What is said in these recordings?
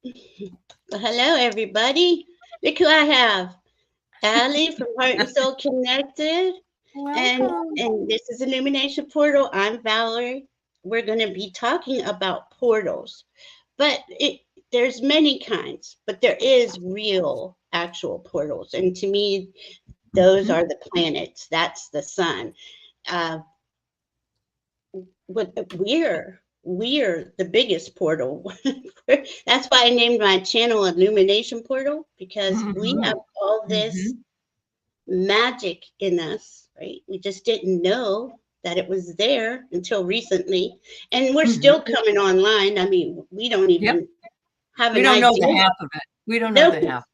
Well, hello, everybody. Look who I have. Aley from Heart and Soul Connected. And, Welcome. and this is Illumination Portal. I'm Valerie. We're going to be talking about portals. But there's many kinds, but there is real, actual portals. And to me, those Mhm. are the planets. That's the sun. Uh, what we're the biggest portal. That's why I named my channel Illumination Portal because we have Mhm. all this Mhm. magic in us, right? We just didn't know that it was there until recently, and we're still Mhm. coming online. I mean, we don't Yep. even have We an don't know the idea. half of it. We don't know No, the half.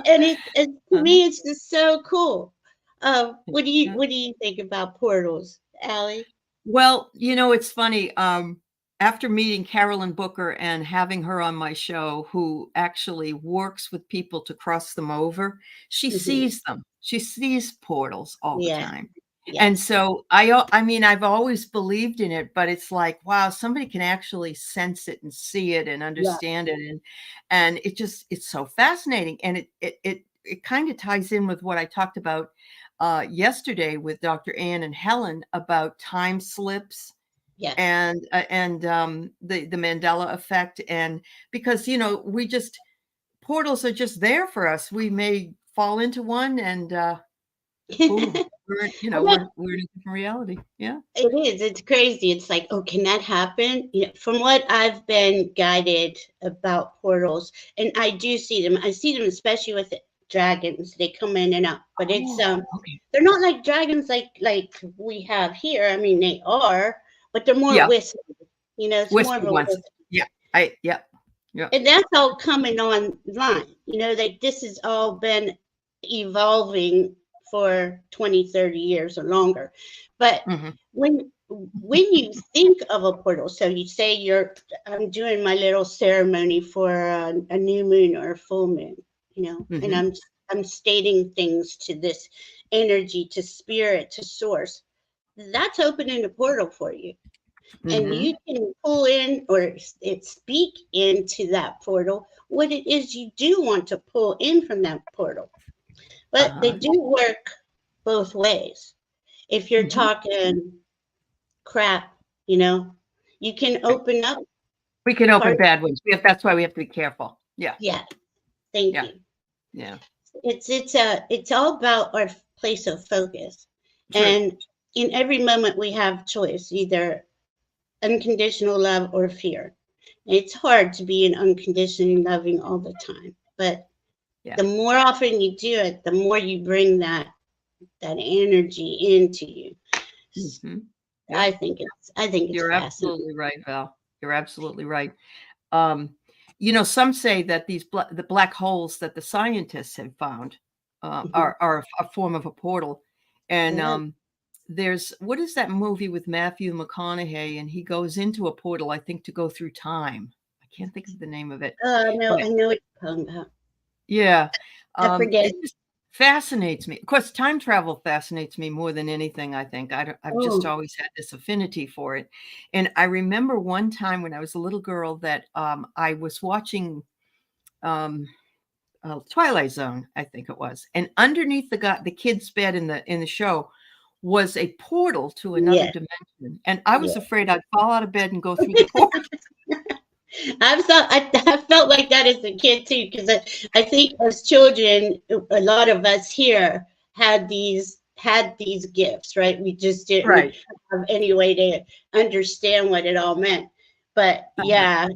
and to Uh-huh. me, it's just so cool. What do you Yeah. what do you think about portals, Allie? Well, it's funny. After meeting Carolyn Booker and having her on my show, who actually works with people to cross them over, she Hmm. sees them. She sees portals all the Yeah. time. And Yes. so I mean, I've always believed in it, but it's like, wow, somebody can actually sense it and see it and Yeah. understand it. And it's so fascinating. And it kind of ties in with what I talked about yesterday with Dr. Ann and Helen about time slips Yes. and the Mandela effect. And because we just portals are just there for us. We may fall into one and boom, we're you I know know. we're in a different reality. Yeah. It is. It's crazy. It's like, oh, can that happen? From what I've been guided about portals, and I do see them. I see them especially with dragons. They come in and out, but it's Oh, okay. they're not like dragons like we have here. I mean, they are, but they're more Yeah, wispy. It's more of whispered a ones. wisp, Yeah, yep, yep. and that's all coming online. Like this has all been evolving for 20, 30 years or longer. But Hmm. when you think of a portal, so you say I'm doing my little ceremony for a new moon or a full moon, and Hmm. I'm stating things to this energy, to spirit, to source. That's opening the portal for you, and Hmm. you can pull in or speak into that portal what it is you do want to pull in from that portal. But they Uh-huh. do work both ways. If you're Hmm. talking crap, you know, you can Right. open up We can part. open bad ones. That's why we have to be careful. Yeah, Yeah, thank yeah, you. yeah. It's all about our place of focus, True. and in every moment we have choice, either unconditional love or fear. It's hard to be in unconditionally loving all the time, but Yeah. the more often you do it, the more you bring that energy into you. Hmm. Yeah. I think it's You're fascinating. absolutely right, Val. You're absolutely right. Um, some say that the black holes that the scientists have found Mhm. are a form of a portal. And Yeah. there's what is that movie with Matthew McConaughey, and he goes into a portal, I think, to go through time. I can't think of the name of it, No, but I know what you're talking about. yeah, I forget. it just fascinates me. Of course, time travel fascinates me more than anything, I think. I've just Oh, always had this affinity for it. And I remember one time when I was a little girl that I was watching um, Twilight Zone, I think it was, and underneath the kid's bed in the show was a portal to another yeah, dimension, and I was yeah. afraid I'd fall out of bed and go through the portal. I felt like that as a kid too, because I think as children, a lot of us here had these gifts, right? We just didn't Right. have any way to understand what it all meant. But Uh-huh. yeah,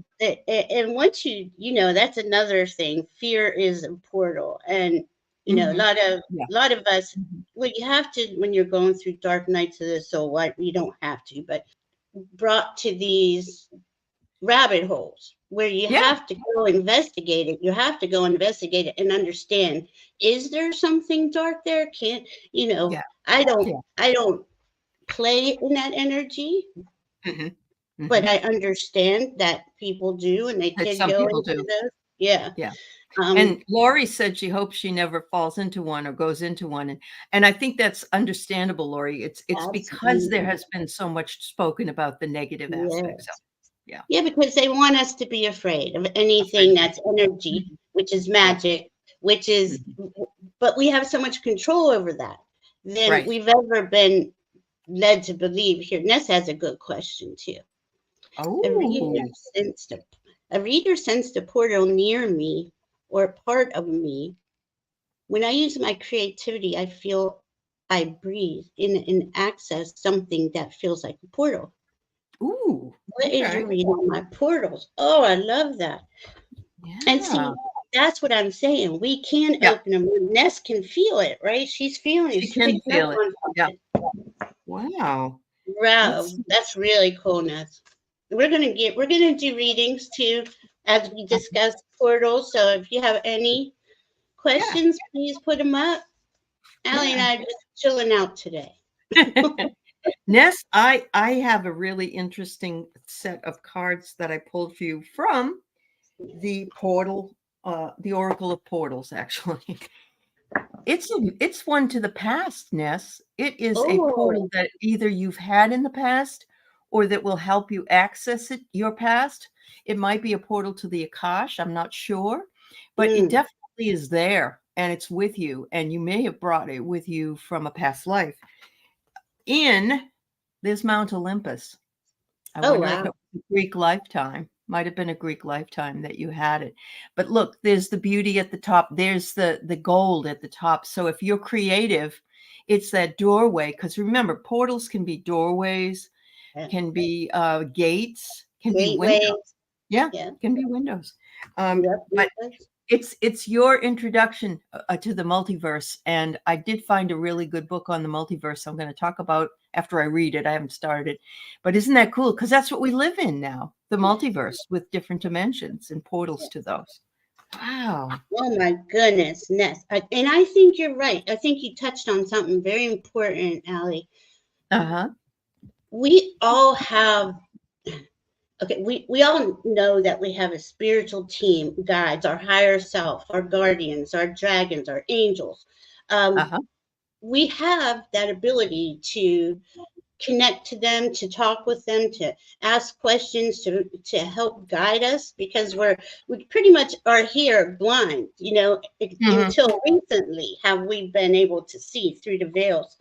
and once that's another thing. Fear is a portal, and a Mhm. lot of Yeah. a lot of us. Mhm. Well, you have to when you're going through dark nights of the soul. What you don't have to, but brought to these rabbit holes where you Yeah. have to go investigate it. You have to go investigate it and understand, is there something dark there? Can't, Yeah. I don't Yeah. I don't play in that energy, Mhm. but Mhm. I understand that people do and they That can some go people into do. those. Yeah. Yeah. Um And Lori said she hopes she never falls into one or goes into one, and I think that's understandable, Lori. It's because there Absolutely. has been so much spoken about the negative Yeah. aspects of it. Yeah, because they want us to be afraid of anything that's energy, which is magic, which is, but we have so much control over that than we've ever been led to believe here. Ness has a good question too. A reader Oh, sensed a reader sensed a portal near me or a part of me. When I use my creativity, I feel I breathe in and access something that feels like a portal. ooh, What is okay. your read on my portals? Oh, I love that. And see, Yeah. that's what I'm saying. We can Yeah. open them. Ness can feel it, right? She's feeling it. She She's can picking up feel it. on Yeah. something. Wow. Wow, Let's that's really cool, Ness. We're gonna do readings too as we discuss portals. So if you have any yeah. questions, please put them up. Aley and Yeah. I are just chilling out today. Ness, I have a really interesting set of cards that I pulled for you from the portal, the Oracle of Portals, actually. It's one to the past, Ness. It is a portal Oh, that either you've had in the past or that will help you access your past. It might be a portal to the Akash, I'm not sure, but it mm. definitely is there and it's with you, and you may have brought it with you from a past life. In this Mount Olympus, I Oh wonder if it wow. was a Greek lifetime. Might have been a Greek lifetime that you had it. But look, there's the beauty at the top. There's the gold at the top. So if you're creative, it's that doorway. Because remember, portals can be doorways, Yeah. can be gates, can be windows. Gateways. Yeah, Yeah. can be windows. Yep. But it's your introduction to the multiverse, and I did find a really good book on the multiverse I'm going to talk about after I read it. I haven't started, but isn't that cool? Because that's what we live in now, the multiverse with different dimensions and portals to those. Wow. Oh my goodness, Ness. And I think you're right. I think you touched on something very important, Aley. Uh-huh. We all have, okay, we all know that we have a spiritual team, guides, our higher self, our guardians, our dragons, our angels. Um, Uh-huh. we have that ability to connect to them, to talk with them, to ask questions, to help guide us, because we pretty much are here blind, Mm-hmm. until recently have we been able to see through the veils.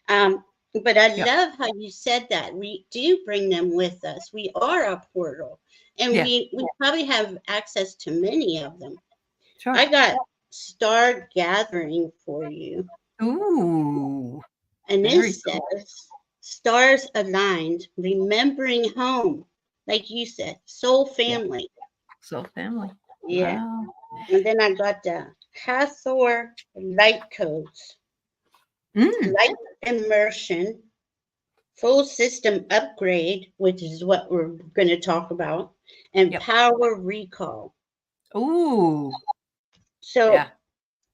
But I Yeah. love how you said that we do bring them with us. We are a portal, and Yeah. we probably have access to many of them. Sure. I got Star Gathering for you. Ooh. And Very this cool. says, stars aligned, remembering home. Like you said, soul Yeah. family. Soul family. Yeah. Wow. And then I got the Hathor light codes, Mm. light immersion, full system upgrade, which is what we're going to talk about, and Yep. power recall. Ooh. So Yeah.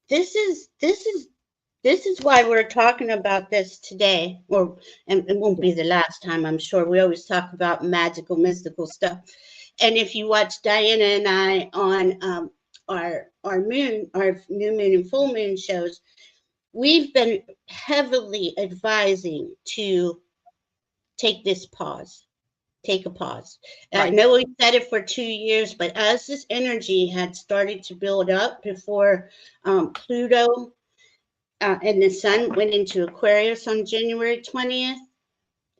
this is why we're talking about this today, and it won't be the last time, I'm sure. We always talk about magical, mystical stuff. And if you watch Diana and I on our new moon and full moon shows, we've been heavily advising to take this pause. Take a pause. I Right. know we said it for 2 years, but as this energy had started to build up before Pluto and the sun went into Aquarius on January 20th,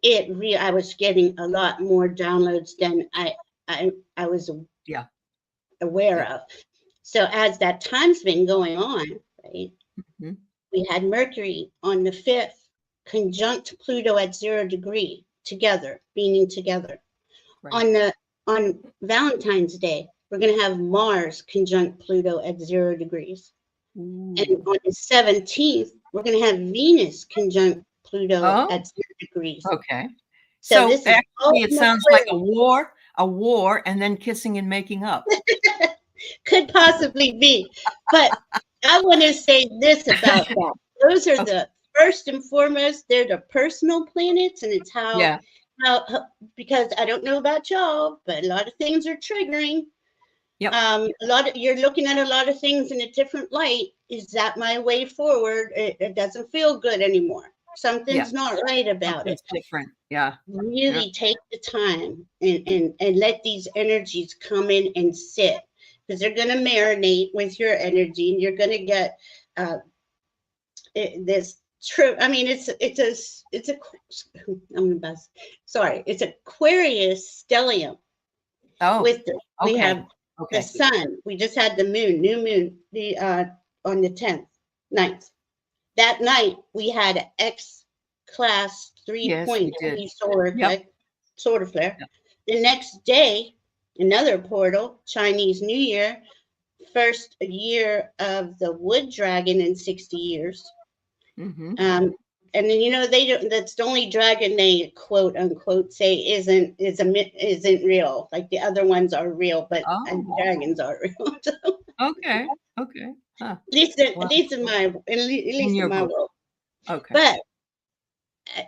I was getting a lot more downloads than I was Yeah. aware Yeah. of. So as that time's been going on, right, Mm-hmm. we had Mercury on the 5th conjunct Pluto at 0 degree together, being together. Right. On Valentine's Day, we're going to have Mars conjunct Pluto at 0 degrees. And Ooh. on the 17th, we're going to have Venus conjunct Pluto Oh, at 0 degrees. okay. So So this is actually, all it in sounds like Aquarius. a war, and then kissing and making up. Could possibly be. But I want to say this about that. Those are Okay. the first and foremost, they're the personal planets, and it's Yeah. how because I don't know about y'all, but a lot of things are triggering. Yep. You're looking at a lot of things in a different light. Is that my way forward? It doesn't feel good anymore. Something's not right about it. Something's different. Yeah. Really take the time and let these energies come in and sit, because they're going to marinate with your energy, and you're going to get this true. I mean, it's Aquarius stellium. Oh, We okay. have the sun. We just had the new moon, on the 10th, 9th. That night we had an X class 3.3 solar flare. Yep. The next day, another portal, Chinese New Year, first year of the wood dragon in 60 years. Mm-hmm. And then, you know, that's the only dragon they quote unquote say isn't real. Like the other ones are real, but dragons are real. Okay. Huh. At least in my world. Okay. But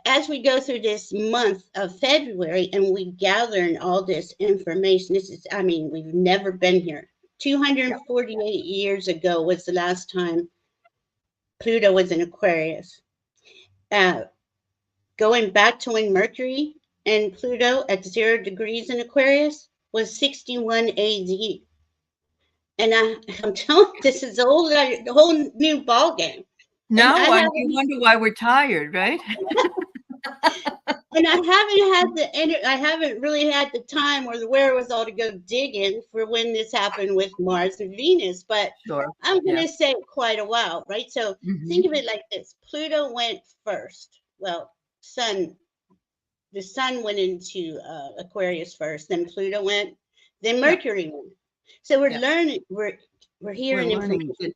as we go through this month of February and we gather all this information, we've never been here. 248 years ago was the last time Pluto was in Aquarius. Going back to when Mercury and Pluto at 0 degrees in Aquarius was 61 AD. And I'm telling you, this is a whole new ball game. No, you wonder why we're tired, right? And I haven't really had the time or the wherewithal to go digging for when this happened with Mars and Venus, but I'm going to say quite a while, right? So think of it like this. Pluto went first. Well, the sun went into Aquarius first, then Pluto went, then Mercury went. So we're learning, we're hearing information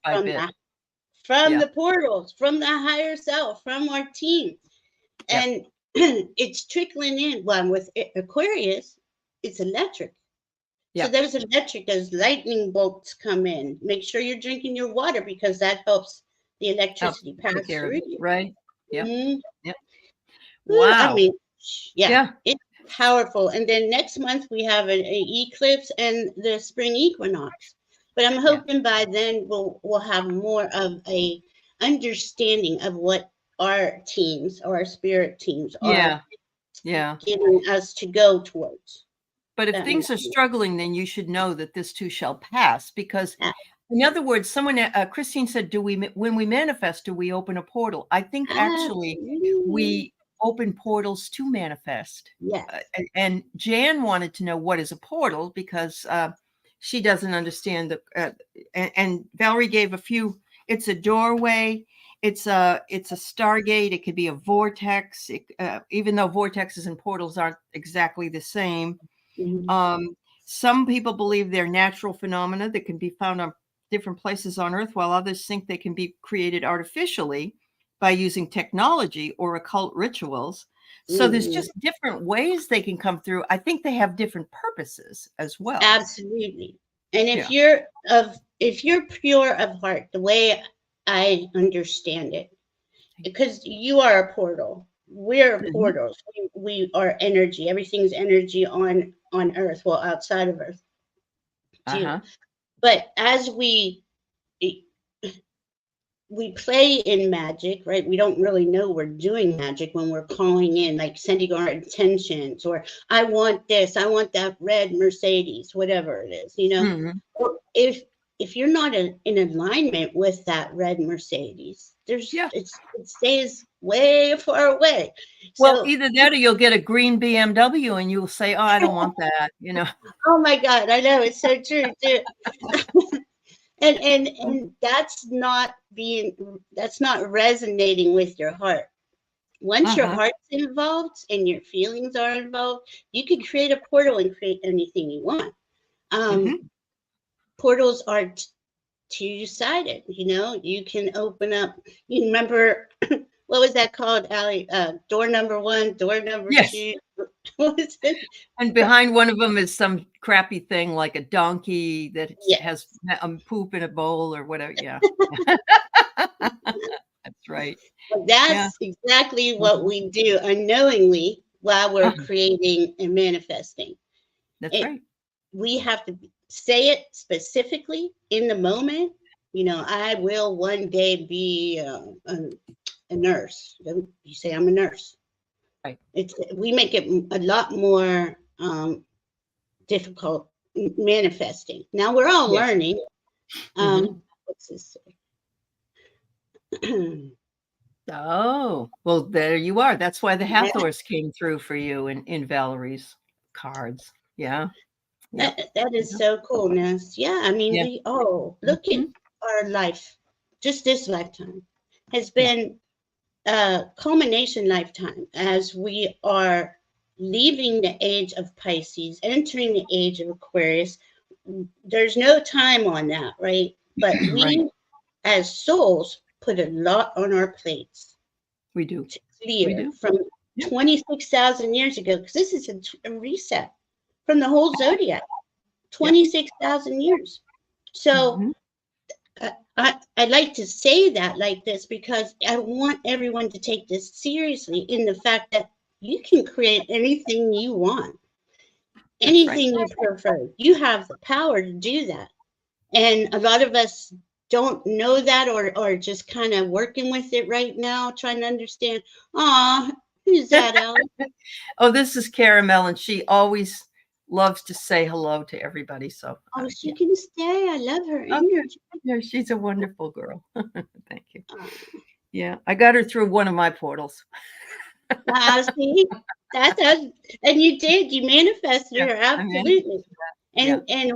from the portals, from the higher self, from our team. And it's trickling in. Well, with Aquarius, it's electric. So there's electric, there's lightning bolts come in. Make sure you're drinking your water, because that helps the electricity pass through you. Right. Yep. Mm-hmm. Yep. Wow. I mean, it's powerful. And then next month we have an eclipse and the spring equinox. But I'm hoping by then we'll have more of a understanding of what our teams, our spirit teams are giving us to go towards. But if things are struggling, then you should know that this too shall pass, because in other words, Christine said, when we manifest, do we open a portal? I think actually we open portals to manifest. And Jan wanted to know what is a portal, because she doesn't understand and Valerie gave a few. It's a doorway. It's a stargate. It could be a vortex, even though vortexes and portals aren't exactly the same. Some people believe they're natural phenomena that can be found on different places on Earth, while others think they can be created artificially by using technology or occult rituals. So there's just different ways they can come through. I think they have different purposes as well. Absolutely. And if you're pure of heart, the way I understand it, because you are a portal, we're portals. We are energy. Everything's energy on Earth, well, outside of Earth too. But as we play in magic, right? We don't really know we're doing magic when we're calling in, like sending our intentions, or I want this, I want that red Mercedes, whatever it is, you know. If you're not in alignment with that red Mercedes, it stays way far away. Well, either that or you'll get a green BMW and you'll say, oh, I don't want that, you know. Oh my God, I know, it's so true too. And that's not resonating with your heart. Once your heart's involved and your feelings are involved, you can create a portal and create anything you want. Portals are two-sided, you know. You can open up, you remember, what was that called, Aley? Door number 1, door number 2. What was it? And behind one of them is some crappy thing like a donkey that has poop in a bowl or whatever. That's right. That's exactly what we do unknowingly while we're creating and manifesting. That's right. We have to say it specifically in the moment. You know, I will one day be a nurse. You say I'm a nurse. Right. We make it a lot more difficult manifesting. Now we're all Yes. learning. What's this say? Oh, well, there you are. That's why the Hathors came through for you in Valerie's cards. Yeah. Yep. That is so cool, Ness. Yeah, I mean, Yeah. look at our life. Just this lifetime has been a culmination lifetime as we are leaving the age of Pisces, entering the age of Aquarius. There's no time on that, right? But we, Right. as souls, put a lot on our plates We do. to clear We do. from Yeah. 26,000 years ago, because this is a reset from the whole zodiac. 26,000 years. So I like to say that like this because I want everyone to take this seriously in the fact that you can create anything you want, anything you prefer. You have the power to do that. And a lot of us don't know that or just kind of working with it right now, trying to understand. Aw, who's that, Ellen? Oh, this is Caramel, and she always loves to say hello to everybody. So Oh, she can stay. I love her okay. energy. Yeah, she's a wonderful girl. Thank you. Yeah, I got her through one of my portals. Wow, see, that's and you did. You manifested her absolutely. And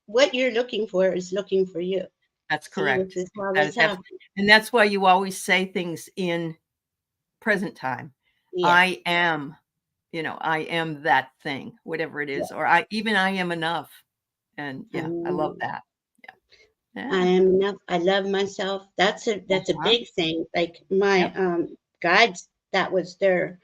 what you're looking for is looking for you. That's See, correct. which is how this happens. And that's why you always say things in present time. Yeah. I am, I am that thing, whatever it is, or I am enough. And I love that. Yeah. I am enough. I love myself. That's a big thing. Like my guides, that was their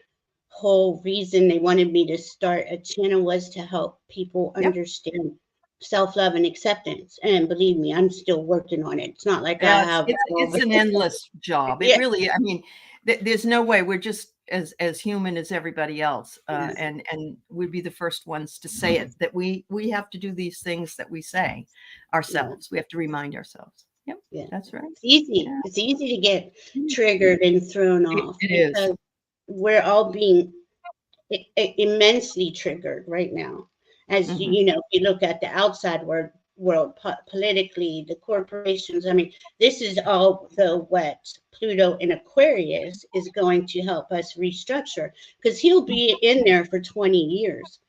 whole reason they wanted me to start a channel was to help people understand self-love and acceptance. And believe me, I'm still working on it. It's not like I have it's an endless job. It really, I mean, there's no way. We're just as human as everybody else, and we'd be the first ones to say it, that we have to do these things that we say ourselves. We have to remind ourselves. Yep. Yeah, that's right. It's easy. Yeah. It's easy to get triggered and thrown off. It is. We're all being immensely triggered right now. As you know, if you look at the outside world politically, the corporations, I mean, this is all what Pluto in Aquarius is going to help us restructure, because he'll be in there for 20 years.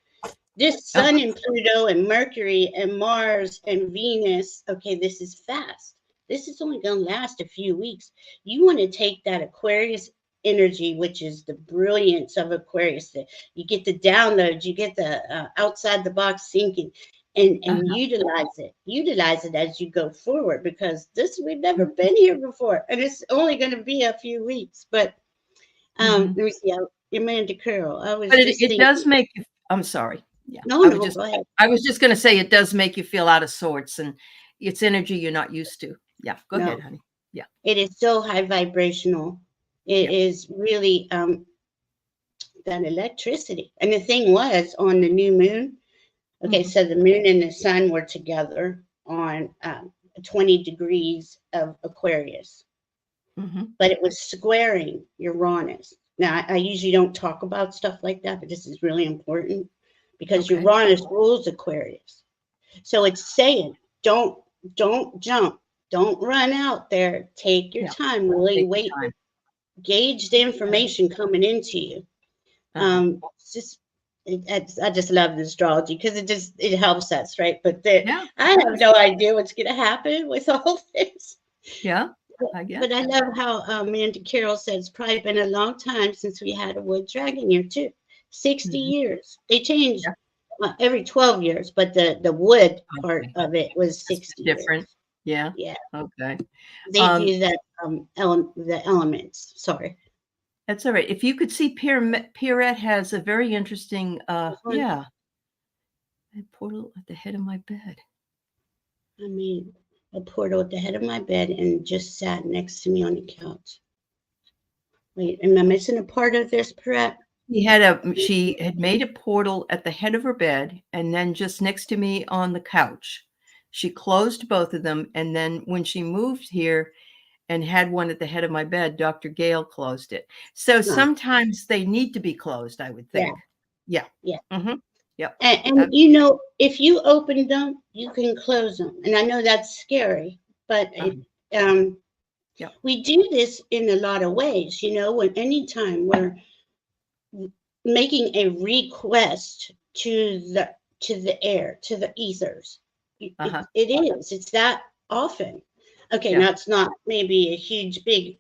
This Sun and Pluto and Mercury and Mars and Venus, okay, this is fast. This is only going to last a few weeks. You want to take that Aquarius energy, which is the brilliance of Aquarius. You get the downloads, you get the outside the box thinking, and utilize it as you go forward, because we've never been here before, and it's only going to be a few weeks. But let me see, Amanda Curl, it does make you, I'm sorry. Yeah. No, go ahead. I was just going to say, it does make you feel out of sorts, and it's energy you're not used to. Yeah. Go ahead, honey. Yeah. It is so high vibrational. It is really that electricity. And the thing was, on the new moon, okay, so the moon and the sun were together on 20 degrees of Aquarius, but it was squaring Uranus. Now, I usually don't talk about stuff like that, but this is really important because Uranus rules Aquarius. So it's saying, don't jump, don't run out there. Take your time, really wait. Gauge the information coming into you. I just love the astrology because it helps us, right? But I have no idea what's going to happen with all this. Yeah, but I love how Amanda Carroll said it's probably been a long time since we had a wood dragon year too. 60 years. They changed every 12 years, but the wood part of it was 60 different. Years. Yeah. Yeah. Okay. They do that the elements. Sorry. That's all right. If you could see, Pierrette has a very interesting a portal at the head of my bed. I mean, a portal at the head of my bed and just sat next to me on the couch. Wait, am I missing a part of this, Pierrette? She had made a portal at the head of her bed and then just next to me on the couch. She closed both of them, and then when she moved here and had one at the head of my bed. Dr. Gale closed it. So sometimes they need to be closed, I would think. Yeah. Yep. And you know, if you open them, you can close them. And I know that's scary, but we do this in a lot of ways. You know, when anytime we're making a request to the air, to the ethers, it's that often. Okay, now it's not maybe a huge big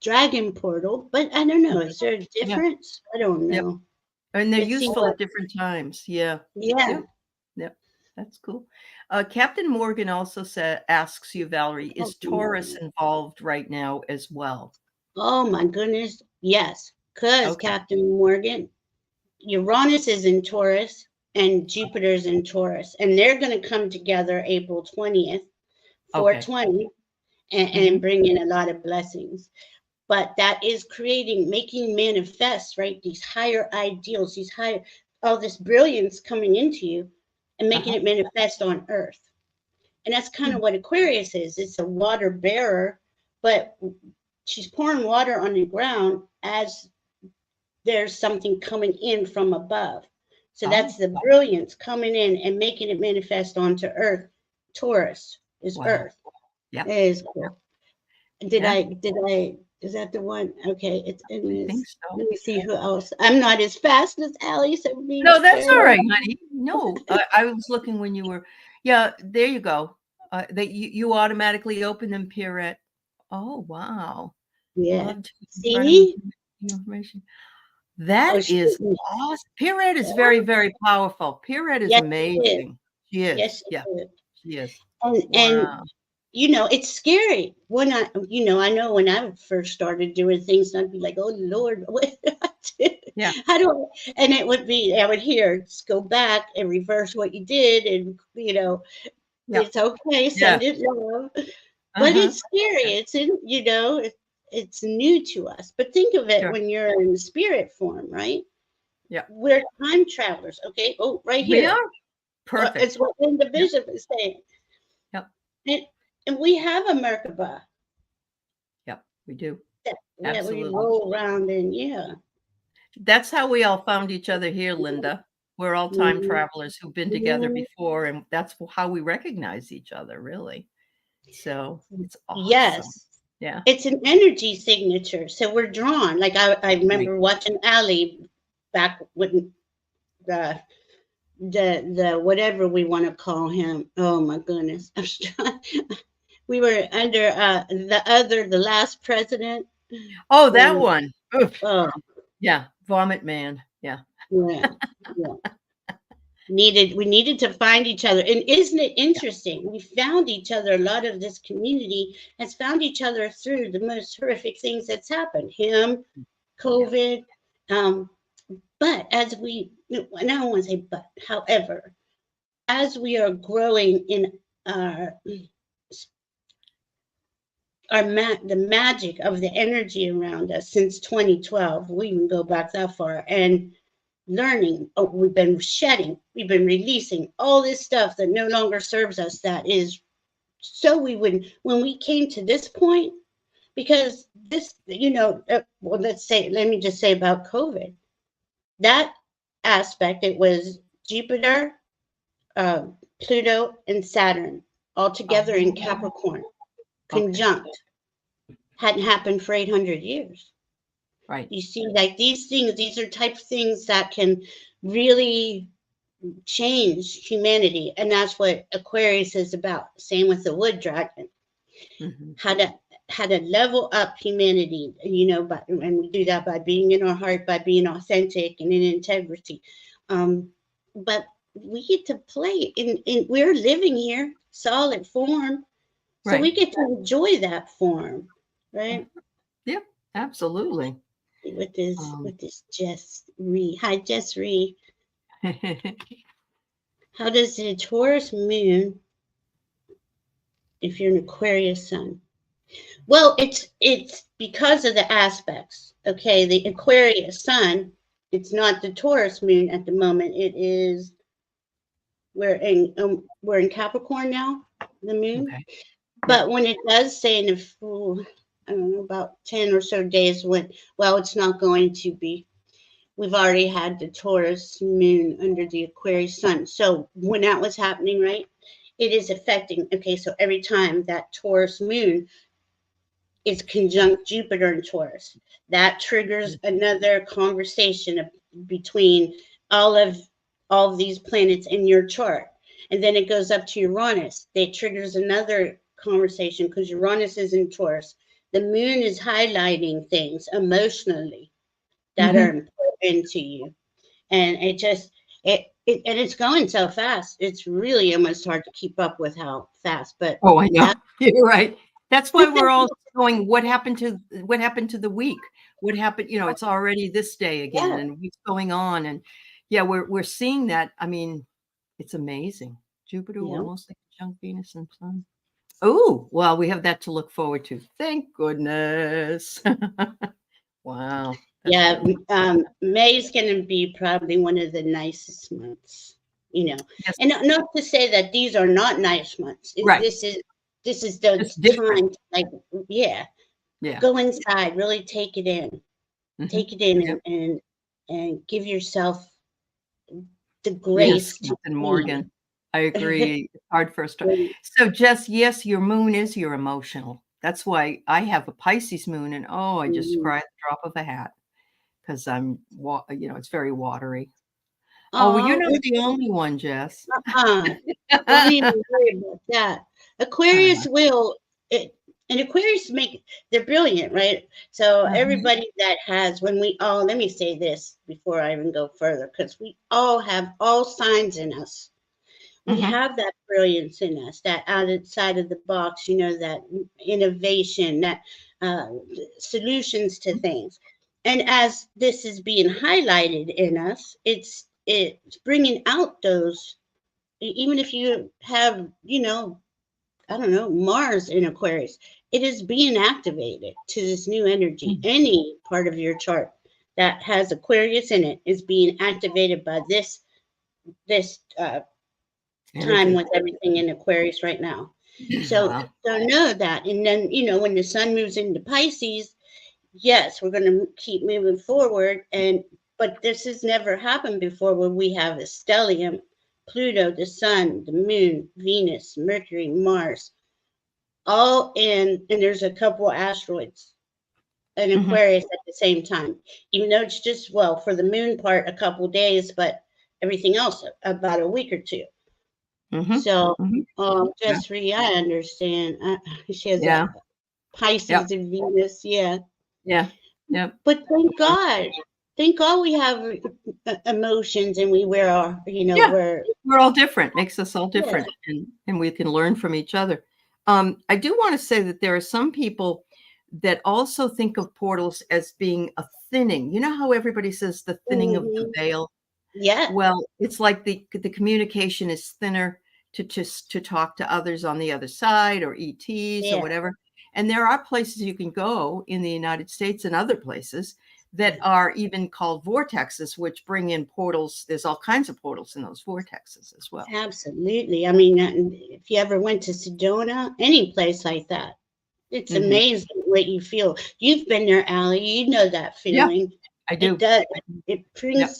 dragon portal, but I don't know. Is there a difference? I don't know. And they're useful at different times. Yeah. That's cool. Captain Morgan also asks you, Valerie, is Taurus involved right now as well? Oh my goodness, yes. Because Captain Morgan, Uranus is in Taurus and Jupiter's in Taurus, and they're going to come together April 20th, 420, and bring in a lot of blessings. But that is making manifest, right? These higher ideals, all this brilliance coming into you and making it manifest on Earth. And that's kind of what Aquarius is. It's a water bearer, but she's pouring water on the ground as there's something coming in from above. So that's the brilliance coming in and making it manifest onto Earth. Taurus is Earth. Yeah. It is cool. Is that the one? Okay, it's in this. I think so. Let me see who else. I'm not as fast as Aley. So no, that's all right, honey. No, I was looking when you were. Yeah, there you go. You automatically open them, Pierrette. Oh, wow. Yeah. See? Information. That is awesome. Pierrette is very, very powerful. Pierrette is amazing. She is. Yes, she is. And you know, it's scary when I know when I first started doing things, I'd be like, oh Lord, what did I do? Yeah. And it would be, I would hear, just go back and reverse what you did. And, you know, it's okay, send it love. But it's scary. It's it's new to us. But think of it when you're in spirit form, right? Yeah. We're time travelers. Okay. Oh, right here. We are. Perfect. It's what the bishop is saying. Yep. And we have a Merkaba. Yep, we do. That we roll around in, That's how we all found each other here, Linda. We're all time travelers who've been together before, and that's how we recognize each other, really. So it's awesome. Yes. Yeah. It's an energy signature. So we're drawn. Like I remember watching Aley back when the whatever we want to call him. Oh my goodness. We were under the last president. Oh, that one. Yeah. Vomit Man. Yeah. Yeah. We needed to find each other. And isn't it interesting? We found each other. A lot of this community has found each other through the most horrific things that's happened. Him, COVID. But as and I don't want to say but, however, as we are growing in the magic of the energy around us since 2012, we can go back that far, and learning, we've been shedding, we've been releasing all this stuff that no longer serves us, that is, so when we came to this point, because this, let me just say about COVID, that aspect, it was Jupiter, Pluto, and Saturn all together in Capricorn, conjunct. Hadn't happened for 800 years. Right. You see, like these are type of things that can really change humanity. And that's what Aquarius is about. Same with the wood dragon. How to level up humanity, and we do that by being in our heart, by being authentic and in integrity. But we get to play in we're living here, solid form. So we get to enjoy that form, right? Yep, absolutely. With this Jess Ree. Hi, Jess Ree. How does the Taurus moon, if you're an Aquarius sun? Well, it's because of the aspects. Okay, the Aquarius sun, it's not the Taurus moon at the moment. It is we're in Capricorn now, the moon. Yeah. But when it does say in a few, I don't know, about 10 or so days when, well, it's not going to be. We've already had the Taurus moon under the Aquarius sun. So when that was happening, right, it is affecting. Okay, so every time that Taurus moon is conjunct Jupiter in Taurus, that triggers another conversation between all of all of these planets in your chart. And then it goes up to Uranus. It triggers another conversation because Uranus is in Taurus. The moon is highlighting things emotionally that are Mm-hmm. important to you. And it just and it's going so fast. It's really almost hard to keep up with how fast. But Oh, I know. that You're right. That's why we're all going, what happened to the week? What happened? It's already this day again, yeah, and what's going on? And yeah, we're seeing that. I mean, it's amazing. Jupiter will yeah. mostly conjunct Venus and Sun. Oh, well, we have that to look forward to. Thank goodness. Wow. That's Yeah, really May's going to be probably one of the nicest months, you know. yes, And not to say that these are not nice months. right. This is the It's different. time to, like, yeah, Yeah. go inside, really Hmm. take it in, Yep. and give yourself the Yes, grace to Captain be. Morgan. I agree. It's hard for us to. So, Jess, yes, your moon is your emotional. That's why I have a Pisces moon, and oh, I just Mhm. cry at the drop of a hat because it's very watery. Oh, well, you're Oh, not the only one, Jess. don't even worry about that. Aquarius will it, and Aquarius they're brilliant, right? So Mhm, everybody that has when we all let me say this before I even go further, because we all have all signs in us. We mhm, have that brilliance in us, that outside of the box, that innovation, that uh, solutions to things. And as this is being highlighted in us, it's bringing out those. Even if you have, I don't know, Mars in Aquarius, it is being activated to this new energy. mhm. Any part of your chart that has Aquarius in it is being activated by this time Energy. with everything in Aquarius right now. So, Wow. so know that. And then, when the sun moves into Pisces, yes, we're going to keep moving forward. But this has never happened before where we have a stellium, Pluto, the sun, the moon, Venus, Mercury, Mars, all in, and there's a couple asteroids in Mhm, Aquarius at the same time. Even though it's just, well, for the moon part, a couple days, but everything else about a week or two. mhm, So, mhm. Yeah, just Ree, I understand. She has a yeah, yep, Pisces and Venus, yeah. yeah, yep. But thank God we have emotions and we wear our, Yeah, we're, we're all different, makes us all yeah. different, and we can learn from each other. I do wanna say that there are some people that also think of portals as being a thinning. You know how everybody says the thinning of the Hmm. veil? Yeah, Well, it's like the communication is thinner to talk to others on the other side or ETs or yeah, whatever. And there are places you can go in the United States and other places that yeah. are even called vortexes, which bring in portals. There's all kinds of portals in those vortexes as well. Absolutely. I mean, if you ever went to Sedona, any place like that, it's Mhm. amazing what you feel. You've been there, Allie. You know that Yeah, feeling. I It do. does. I do. It Yep.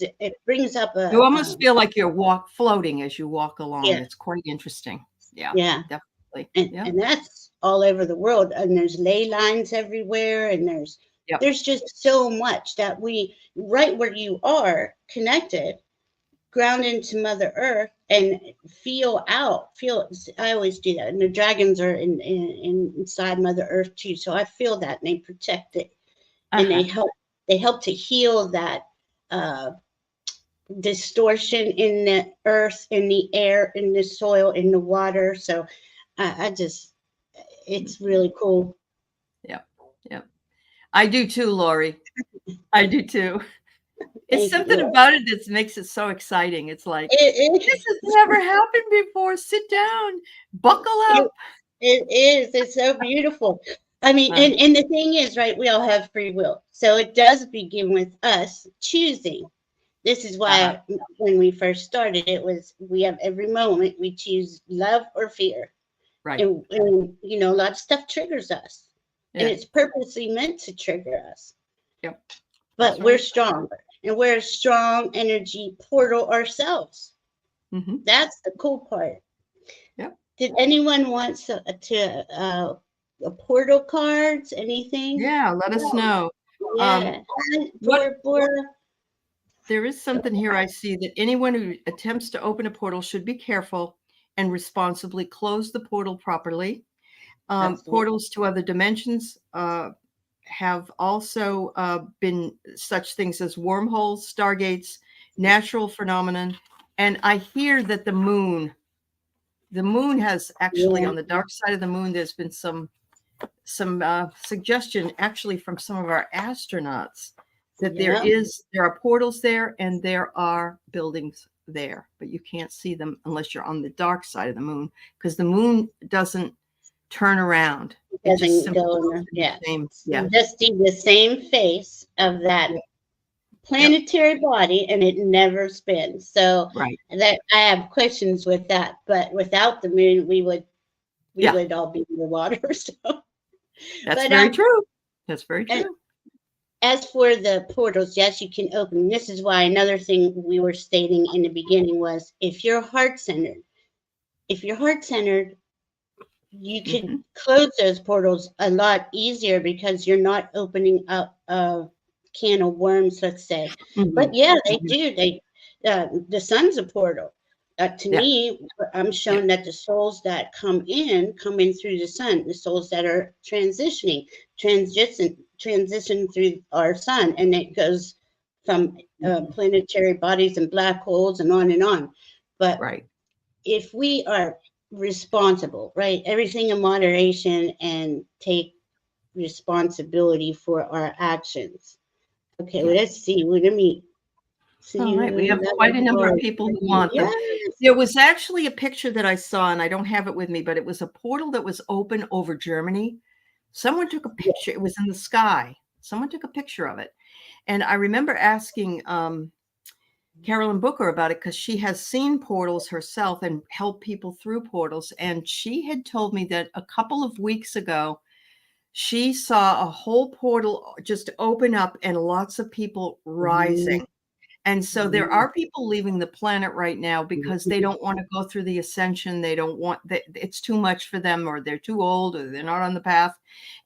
brings up You almost feel like you're floating as you walk along. yeah, It's quite interesting. Yeah, yeah. definitely. and Yeah. and that's all over the world, and there's ley lines everywhere, and there's Yep. there's just so much that we right where you are connected, ground into Mother Earth, and feel. I always do that, and the dragons are inside Mother Earth too, so I feel that, and they protect it, and Uh-huh. they help to heal that uh distortion in the earth, in the air, in the soil, in the water. So I just it's really cool. Yep. Yep. I do too, Lori. I do too. It's Thank something you. about it that makes it so exciting. It's like, this has It, never happened before. Sit down, buckle it, up. it is. It's so beautiful. I mean, Uh, and the thing is, right, we all have free will. So it does begin with us choosing. This is uh, why when we first started, it was we have every moment we choose love or fear. Right. And you know, a lot of stuff triggers us, and Yeah. it's purposely meant to trigger us. Yep. But That's we're right. stronger, and we're a strong energy portal ourselves. Mm-hmm. That's the cool part. Yep. Did anyone want a portal cards? Anything? Yeah. Let us know. Yeah. What Bora. There is something here I see that anyone who attempts to open a portal should be careful and responsibly close the portal properly. Portals to other dimensions have also been such things as wormholes, stargates, natural phenomenon. And I hear that the moon has actually, on the dark side of the moon, there's been some suggestion actually from some of our astronauts that there are portals there and there are buildings there, but you can't see them unless you're on the dark side of the moon, because the moon doesn't turn around. It doesn't go. Yeah. Yeah. You just see the same face of that planetary body, and it never spins. So that I have questions with that. But without the moon, we would all be in the water. So that's very true. That's very true. As for the portals, yes, you can open. This is why another thing we were stating in the beginning was if you're heart-centered, you can close those portals a lot easier because you're not opening up a can of worms, let's say. But yeah, they do. The sun's a portal. To me, I'm shown that the souls that come in through the sun, the souls that are transition through our sun, and it goes from planetary bodies and black holes and on and on. But if we are responsible, right, everything in moderation and take responsibility for our actions. Okay, well, let's see. Let me see. All right, we have quite a number of people who want them. There was actually a picture that I saw, and I don't have it with me, but it was a portal that was open over Germany. Someone took a picture. It was in the sky. Someone took a picture of it. And I remember asking Carolyn Booker about it because she has seen portals herself and helped people through portals. And she had told me that a couple of weeks ago, she saw a whole portal just open up and lots of people rising. And so there are people leaving the planet right now because they don't want to go through the ascension. They don't want that. It's too much for them, or they're too old, or they're not on the path.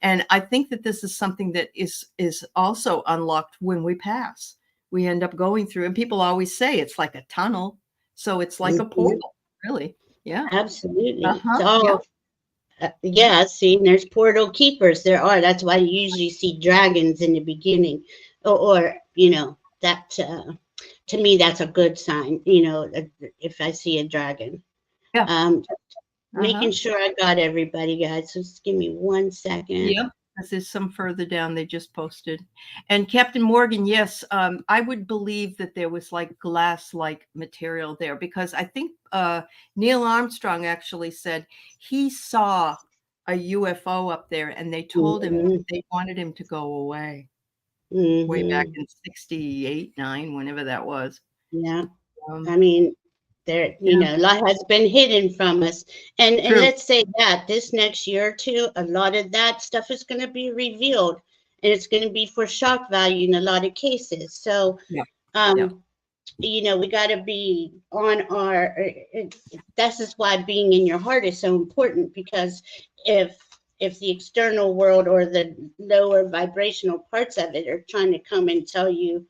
And I think that this is something that is also unlocked when we pass. We end up going through, and people always say it's like a tunnel. So it's like a portal, really. Yeah, absolutely. See, there's portal keepers. There are. That's why you usually see dragons in the beginning, or you know that. To me, that's a good sign. You know, if I see a dragon. Making sure I got everybody, guys. So just give me 1 second. Yep. There's some further down they just posted. And Captain Morgan, yes, I would believe that there was like glass-like material there, because I think Neil Armstrong actually said he saw a UFO up there, and they told him they wanted him to go away way back in 68, 9, whenever that was. Yeah. I mean, there, you know, a lot has been hidden from us. And let's say that this next year or two, a lot of that stuff is going to be revealed, and it's going to be for shock value in a lot of cases. So, you know, we got to be on our, this is why being in your heart is so important, because if the external world or the lower vibrational parts of it are trying to come and tell you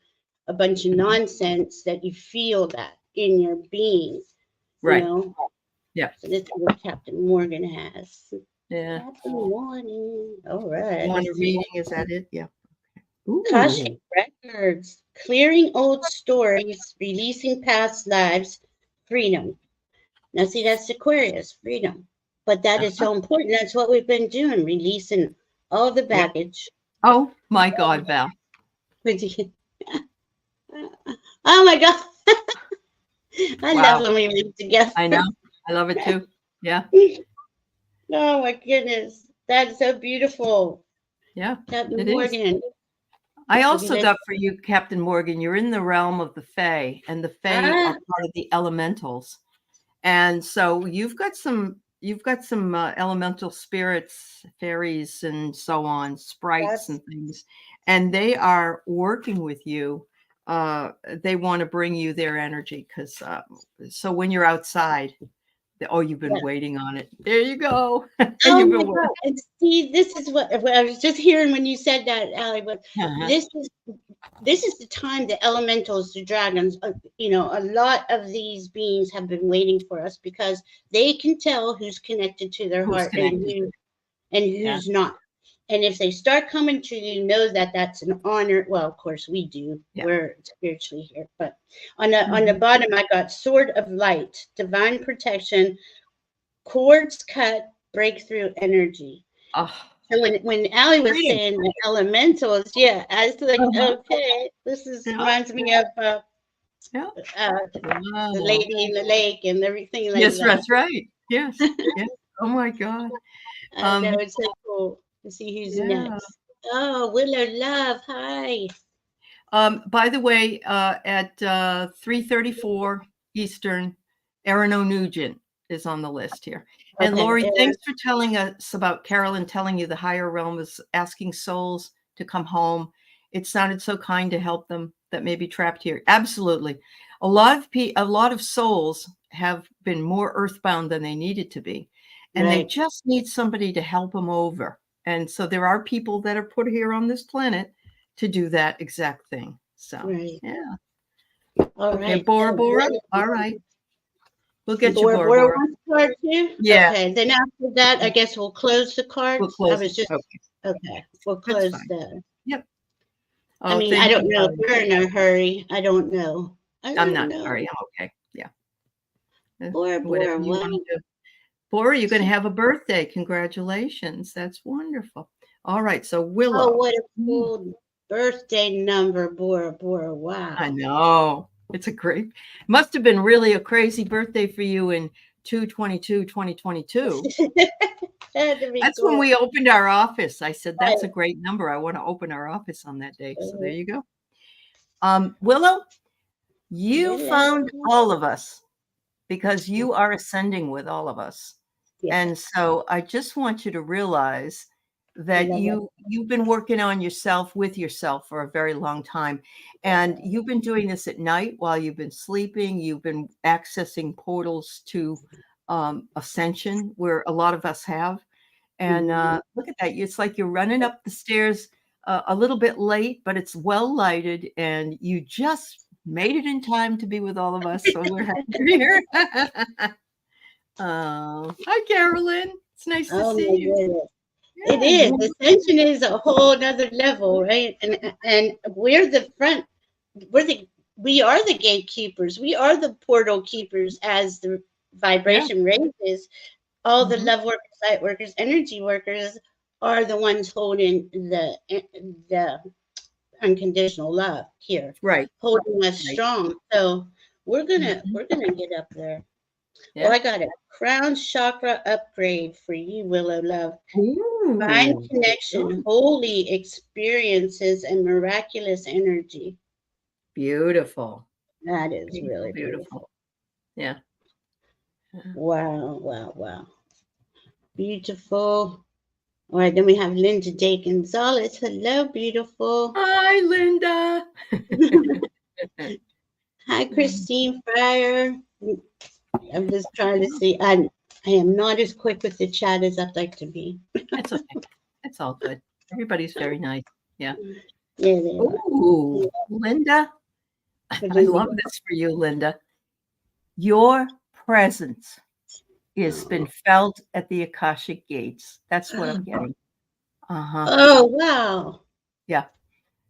a bunch of nonsense, that you feel that in your being, you know? Yeah. So this is what Captain Morgan has. Yeah. Captain Morgan. All right. Want a reading? Is that it? Yeah. Akashic records, clearing old stories, releasing past lives, freedom. Now, see, that's Aquarius, freedom. But that is so important. That's what we've been doing, releasing all the baggage. Oh, my God, Val. Oh, my God. I love when we live together. I know. I love it, too. Yeah. Oh, my goodness. That's so beautiful. Yeah, Captain Morgan. I also got for you, Captain Morgan, you're in the realm of the Fae, and the Fae are part of the elementals. And so you've got some you've got some elemental spirits, fairies, and so on, sprites and things, and they are working with you. They want to bring you their energy because so when you're outside, oh, you've been waiting on it. There you go. Oh my God! And see, this is what I was just hearing when you said that, Allie. But this is the time the elementals, the dragons, you know, a lot of these beings have been waiting for us because they can tell who's connected to their heart and who's not. And if they start coming to you, know that that's an honor. Well, of course we do. We're spiritually here. But on the bottom, I got Sword of Light, Divine Protection, Cords Cut, Breakthrough Energy. So when Allie was saying the elementals, I was like, okay, this reminds me of the lady in the lake and everything like that. Yes, that's right. Yes. Oh my God. I know, it's so cool to see who's next. Oh, Willow Love, hi. By the way, at 3:34 Eastern, Erin O'Nugent is on the list here. And Lori, thanks for telling us about Carolyn telling you the higher realm is asking souls to come home. It sounded so kind to help them that may be trapped here. Absolutely. A lot of souls have been more earthbound than they needed to be. And they just need somebody to help them over. And so there are people that are put here on this planet to do that exact thing. So, All right. Bora. All right. We'll get you Bora. Card too? Yeah. Okay. Then after that, I guess we'll close the cards. We'll close okay. We'll close that. Yep. I mean, I don't know if we're in a hurry. I don't know. I'm not in a hurry. I'm okay. Yeah. Bora, Bora, you're going to have a birthday. Congratulations. That's wonderful. All right. So Willow. Oh, what a cool birthday number, Bora. Wow. I know. It's a great, must have been really a crazy birthday for you in 2/22/2022. That's cool. When we opened our office. I said, that's a great number. I want to open our office on that day. So there you go. Willow, you found all of us because you are ascending with all of us. And so I just want you to realize that you've been working on yourself with yourself for a very long time. And you've been doing this at night while you've been sleeping. You've been accessing portals to ascension where a lot of us have. And look at that. It's like you're running up the stairs a little bit late, but it's well lighted. And you just made it in time to be with all of us. So we're happy you're here. Hi, Carolyn. It's nice to see you. It is. Ascension is a whole nother level, right? And we're the front. We are the gatekeepers. We are the portal keepers as the vibration raises. All the love workers, light workers, energy workers are the ones holding the unconditional love here, right? Holding us strong. So we're gonna get up there. Yeah. Well, I got a crown chakra upgrade for you, Willow Love. Divine connection, holy experiences, and miraculous energy. Beautiful. That is really beautiful. Yeah. Wow. Beautiful. All right, then we have Linda Day Gonzalez. Hello, beautiful. Hi, Linda. Hi, Christine Fryer. I'm just trying to see. I am not as quick with the chat as I'd like to be. That's okay. It's all good. Everybody's very nice. Yeah. Yeah. Ooh, Linda. I love this for you, Linda. Your presence has been felt at the Akashic gates. That's what I'm getting. Oh, wow. Yeah.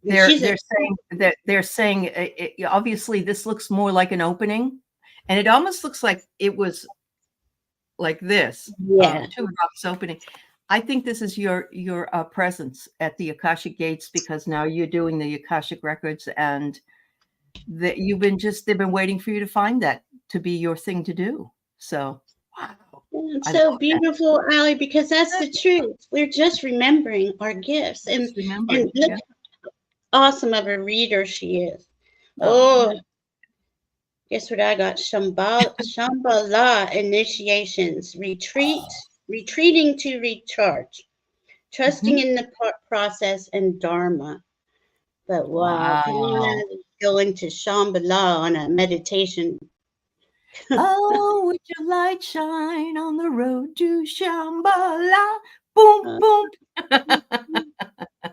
They're saying obviously this looks more like an opening, and it almost looks like it was like this. Two rocks opening. I think this is your presence at the Akashic gates, because now you're doing the Akashic records, and that they've been waiting for you to find that to be your thing to do. So wow. It's so beautiful, Allie, because that's the truth. We're just remembering our gifts, and look how awesome of a reader she is. Oh, Guess what I got? Shambhala initiations, retreating to recharge, trusting Mhm. in the process and dharma. But wow, can you Wow. imagine going to Shambhala on a meditation? Oh, would your light shine on the road to Shambhala? Boom, Uh, boom.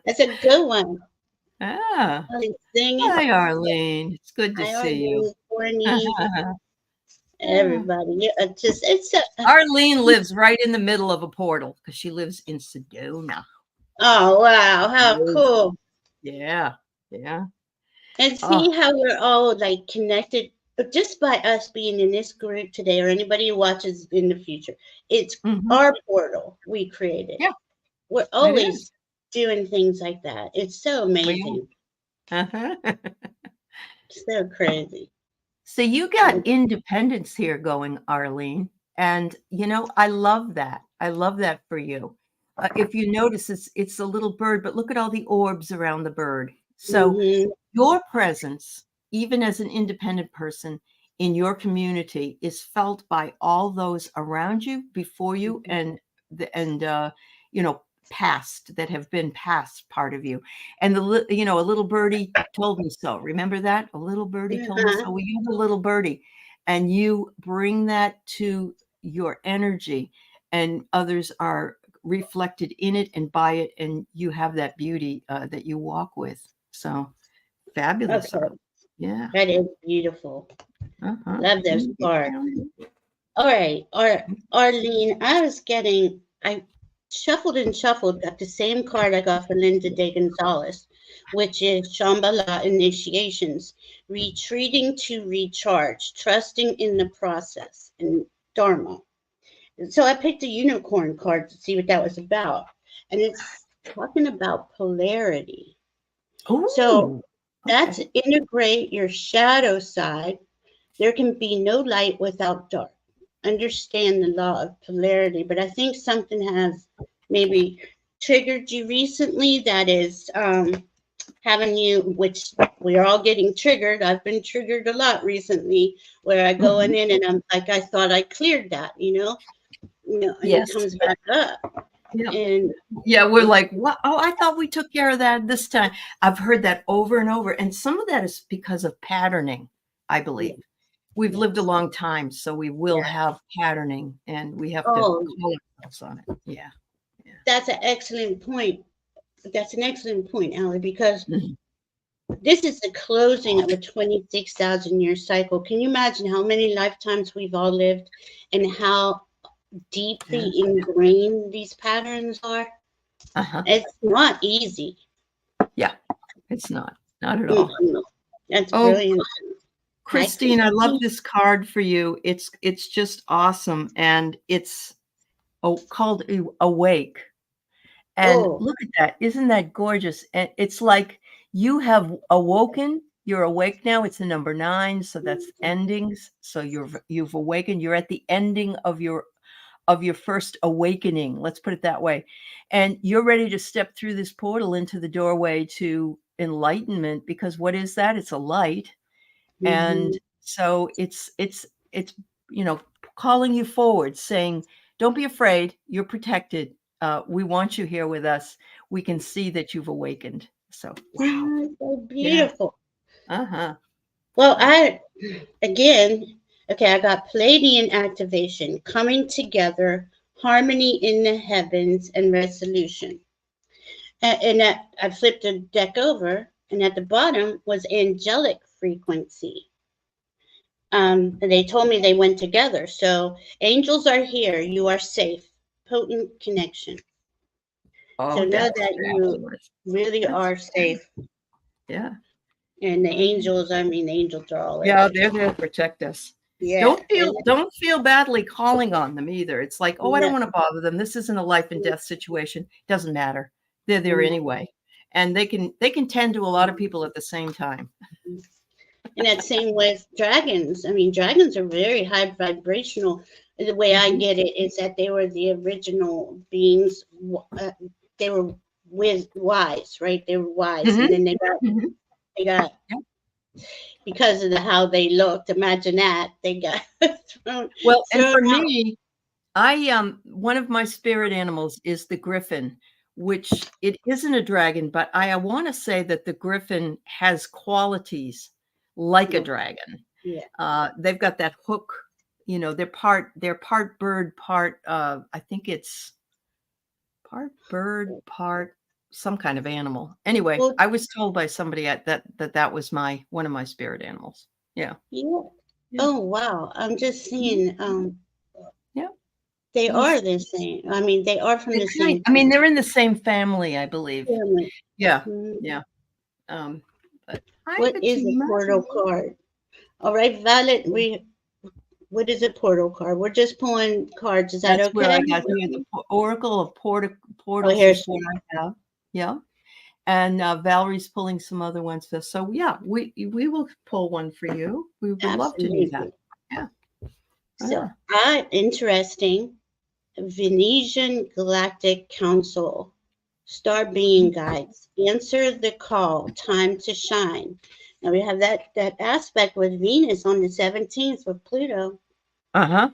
That's a good one. Ah. I'll sing it. Hi, Arlene. It's good to Hi, are see you. you, Courtney? Ah. Everybody. Yeah, it's a, Arlene lives right in the middle of a portal because she lives in Sedona. oh, wow. How cool. Yeah. Yeah. And Oh. see how we're all like connected just by us being in this group today or anybody who watches in the future. It's Mhm. our portal we created. Yeah, We're it always is. doing things like that. It's so We amazing. are. Uh-huh. So crazy. So you got independence here going, Arlene. And I love that. I love that for you. If you notice, it's a little bird, but look at all the orbs around the bird. So Mm-hmm. your presence, even as an independent person in your community, is felt by all those around you, before you, and you know past, that have been past part of you. And a little birdie told me so. Remember that? A little birdie told me Uh-huh. so. Well, you're the little birdie, and you bring that to your energy, and others are reflected in it and by it, and you have that beauty that you walk with. So fabulous, Okay. Arlen. Yeah. That is beautiful. Uh-huh. Love Can those you get parts. down? All right. Arlene, I shuffled and shuffled, got the same card I got for Linda De Gonzalez, which is Shambhala Initiations, retreating to recharge, trusting in the process, and Dharma. So I picked a unicorn card to see what that was about. And it's talking about polarity. So Oh, that's okay. integrate your shadow side. There can be no light without dark. Understand the law of polarity, but I think something has maybe triggered you recently that is having you, which we're all getting triggered. I've been triggered a lot recently where I go Mhm. in and I'm like, I thought I cleared that, and it Yes. comes back up. Yeah. And Yeah, we're it's, like, "What? Oh, I thought we took care of that this time." I've heard that over and over, and some of that is because of patterning, I yeah, believe. We've lived a yes. long time, so we will Yeah. have patterning, and we have to Oh, call ourselves on it. Yeah. Yeah. that's an excellent point. That's an excellent point, Allie, because Mhm. this is the closing of a 26,000-year cycle. Can you imagine how many lifetimes we've all lived and how Yeah. deeply ingrained these patterns are? Uh-huh. It's not easy. Yeah. It's not at all. Mm-mm. That's Oh, brilliant. Hi, Christine, I love Christine. this card for you. It's just awesome, and it's called Awake. And Oh, look at that. Isn't that gorgeous? And it's like you have awoken. You're awake now. It's the number 9, so that's endings. So you've awakened. You're at the ending of your first awakening. Let's put it that way. And you're ready to step through this portal into the doorway to enlightenment, because what is that? It's a light. And hmm, so it's you know calling you forward, saying, don't be afraid, you're protected, we want you here with us, we can see that you've awakened. So wow. so Yeah. beautiful. Uh-huh. Well, again, okay, I got Palladian activation, coming together, harmony in the heavens, and resolution. I flipped the deck over, and at the bottom was angelic frequency. And they told me they went together. So angels are here. You are safe. Potent connection. So Oh, know that's that you fabulous. really That's are safe. Yeah. And the Mhm. angels, I mean, the angels are all Yeah, everywhere. they're there to protect us. Yeah. Don't feel badly calling on them either. It's like, oh, I don't No, want to bother them, this isn't a life and death situation. Doesn't matter, they're there no. anyway, and they can tend to a lot of people at the same time. And that same with dragons. I mean, dragons are very high vibrational. The way I Mhm. get it is that they were the original beings. They were wise, right? They were wise, and Mhm. then Mhm. they got Yeah. because of how they looked. Imagine that. They got thrown, Well, and thrown for out. me, one of my spirit animals is the griffin, which it isn't a dragon, but I want to say that the griffin has qualities like a dragon. Yeah. They've got that hook, they're part bird, part I think it's part bird, part some kind of animal. Anyway, Well, I was told by somebody that was one of my spirit animals. Yeah. yeah. Yeah. Oh wow. I'm just seeing Yeah. they Yes. are the same. I mean, they are from the same They're in the same family, I believe. family. Yeah. Mhm. Yeah. But hi, What is a Fatima. portal card? All right, Violet, what is a portal card? We're just pulling cards. Is that That's where okay? I got here the Oracle of Oh, Portals here's is what I have. Yeah. And Valerie's pulling some other ones. So yeah, we will pull one for you. We would love to do that. absolutely. Yeah. So, interesting. Venetian Galactic Council. Star being guides. Answer the call. Time to shine. Now we have that aspect with Venus on the 17th with Pluto. Uh-huh.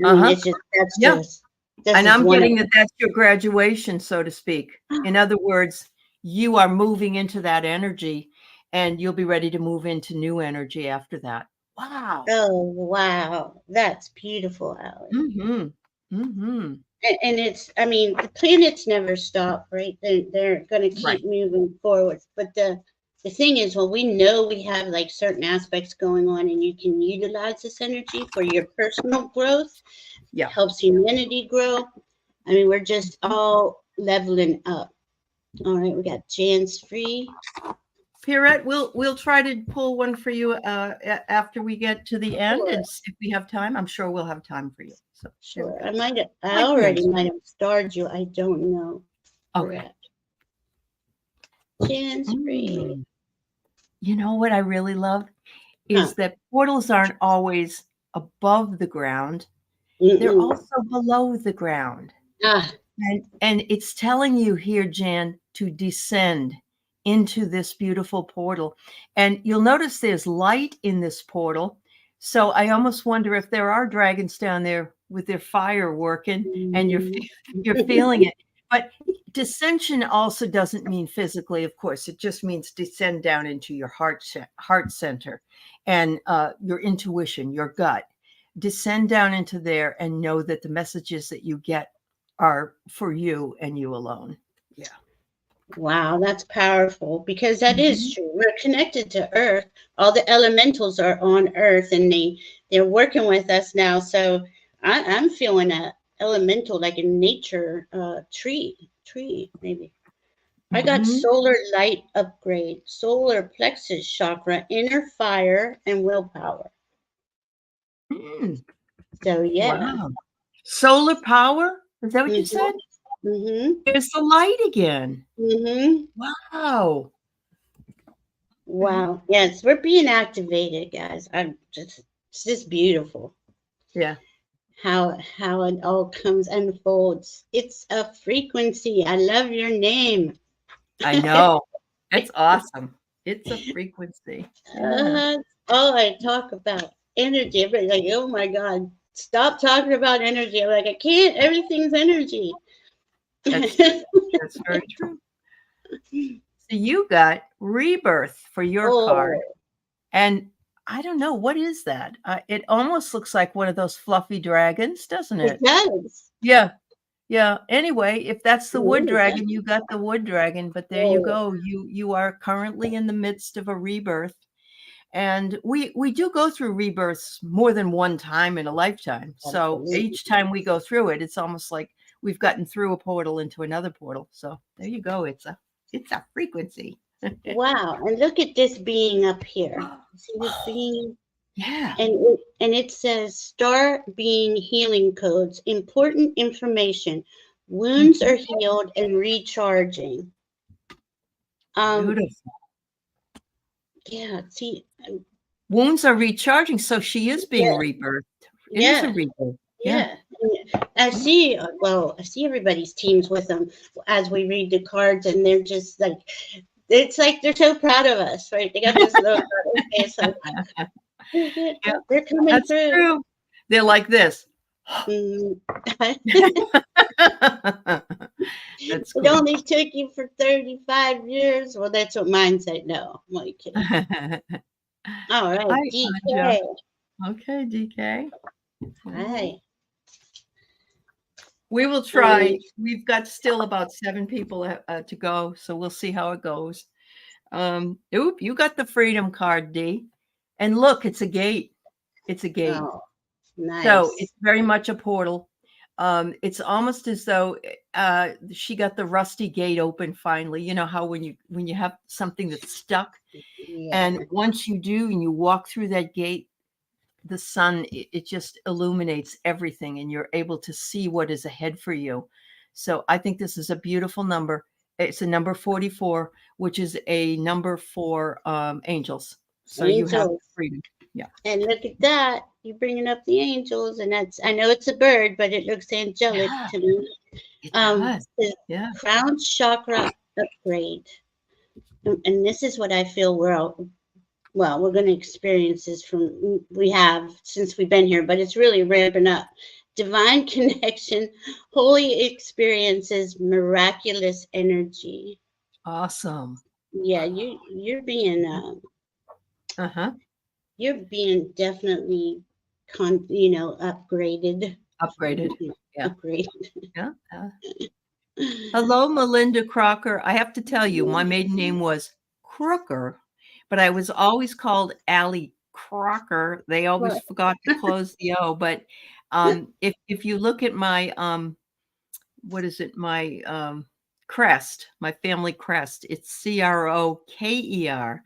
I mean, it's just Yeah. this And is I'm one getting of that's your graduation, so to speak. In other words, you are moving into that energy and you'll be ready to move into new energy after that. Wow. oh wow, that's beautiful, Alec. Mm-hmm. Mm-hmm. And it's, I mean, the planets never stop, right? They're going to Right. keep moving forward. But the thing is, well, we know we have like certain aspects going on, and you can utilize this energy for your personal growth. Yeah. Helps humanity grow. I mean, we're just all leveling up. All right, we got Jan's free. Pierrette, we'll try to pull one for you after we get to the end, Sure. and if we have time, I'm sure we'll have time for you. So Sure. there we go. I already might have starred you. I don't know. Okay. Jan's free. You know what I really love is that portals aren't always above the ground. They're also below the ground. And it's telling you here, Jan, to descend into this beautiful portal. And you'll notice there's light in this portal. So I almost wonder if there are dragons down there with their fire working and you're feeling it. But descension also doesn't mean physically, of course. It just means descend down into your heart center and your intuition, your gut. Descend down into there and know that the messages that you get are for you and you alone. Yeah. Wow, that's powerful because that is true. We're connected to Earth. All the elementals are on Earth, and they're working with us now. So I'm feeling a elemental, like a nature tree maybe. I got solar light upgrade, solar plexus chakra, inner fire, and willpower. So yeah. Wow. Solar power? Is that what you said? There's the light again. Wow. Wow. Yes, we're being activated, guys. It's just beautiful. Yeah. How it all comes unfolds. It's a frequency. I love your name. I know. It's awesome. It's a frequency. Yeah. All I talk about energy. Everybody's like, oh my God, stop talking about energy. I'm like, I can't. Everything's energy. That's very true. So you got rebirth for your card. And I don't know, what is that? It almost looks like one of those fluffy dragons, doesn't it? It does. Yeah. Yeah. Anyway, if that's the wood dragon, you got the wood dragon, but there you go. You are currently in the midst of a rebirth. And we do go through rebirths more than one time in a lifetime. So each time we go through it, it's almost like we've gotten through a portal into another portal. So there you go. It's a frequency. Wow. And look at this being up here. See this being? Yeah. And it says star being healing codes, important information. Wounds are healed and recharging. Beautiful. Yeah, see. Wounds are recharging, so she is being rebirthed. It is a rebirth. Yeah. I see everybody's teams with them as we read the cards, and they're just like It's like they're so proud of us, right? They got this look on their face like, Yeah, they're coming that's through. true. They're like this. Mm. That's It cool. only took you for 35 years. Well, that's what mine said. No, I'm only kidding. All right, Hi, Anja. DK. Okay, DK. Hi. We will try. We've got still about 7 people to go, so we'll see how it goes. Oop, you got the freedom card, D. And look, it's a gate. It's a gate. Oh, nice. So it's very much a portal. It's almost as though she got the rusty gate open finally. You know how when you have something that's stuck, Yeah. and once you do and you walk through that gate, the sun, it just illuminates everything and you're able to see what is ahead for you. So I think this is a beautiful number. It's a number 44, which is a number for angels. So you have freedom. Yeah. And look at that. You're bringing up the angels, and that's, I know it's a bird, but it looks angelic to me. It does. The crown chakra upgrade. And this is what I feel we're going to experience this we have since we've been here, but it's really ramping up. Divine connection, holy experiences, miraculous energy. Awesome. Yeah, you're being you're being definitely upgraded. Yeah. Upgraded. Yeah. Hello, Melinda Crocker. I have to tell you, my maiden name was Crooker, but I was always called Aley Crocker. They always forgot to close the O. But if you look at my what is it? My crest, my family crest. It's Croker.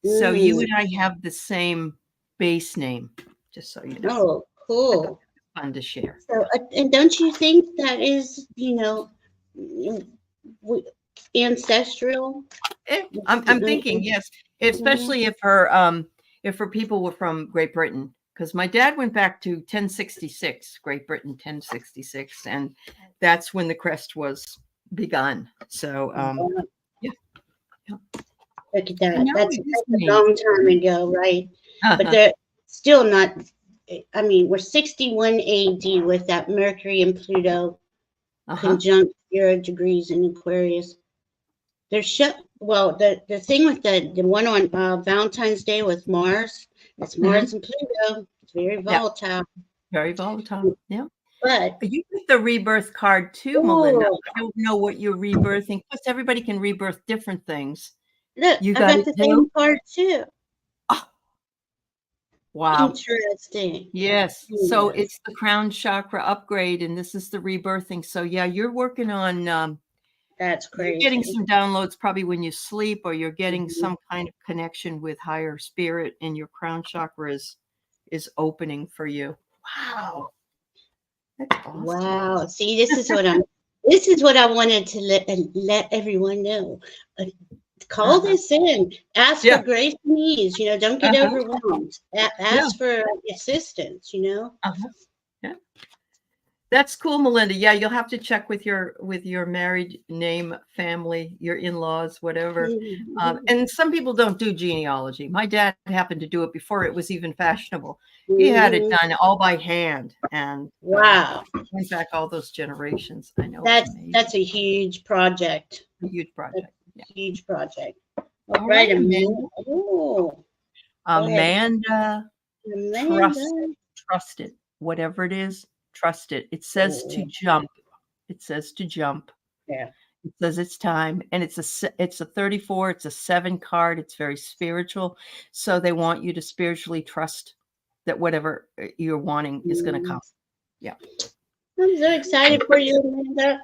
So you and I have the same base name, just so you know. Oh, cool. Fun to share. So, and don't you think that is, ancestral? I'm thinking, yes, especially if her people were from Great Britain, because my dad went back to 1066, Great Britain 1066, and that's when the crest was begun. So yeah. Look at that. That's a long time ago, right? But they're still not. I mean, we're 61 AD with that Mercury and Pluto conjunct 0 degrees in Aquarius. The thing with the one on Valentine's Day with Mars, that's Mars and Pluto. It's very volatile. Yeah. Very volatile. Yeah. But you get the rebirth card too, Melinda. I don't know what you're rebirthing, because everybody can rebirth different things. Look, I got the same card too. Oh. Wow. Interesting. Yes. So it's the crown chakra upgrade, and this is the rebirthing. So yeah, you're working on that's crazy. You're getting some downloads probably when you sleep, or you're getting some kind of connection with higher spirit, and your crown chakra is opening for you. Wow. That's awesome. Wow. See, this is what I wanted to let everyone know. Call this in. Ask for grace and ease. Don't get overwhelmed. Ask for assistance. Yeah. That's cool, Melinda. Yeah, you'll have to check with your married name, family, your in-laws, whatever. And some people don't do genealogy. My dad happened to do it before it was even fashionable. He had it done all by hand, and wow, went back all those generations. I know that's a huge project. A huge project. Yeah. Huge project. All right, Amanda. Oh, Amanda. Trust it. Whatever it is, trust it. It says to jump. It says to jump. Yeah. It says it's time, and it's a 34. It's a 7 card. It's very spiritual. So they want you to spiritually trust that whatever you're wanting is going to come. Yeah. I'm so excited for you, Amanda.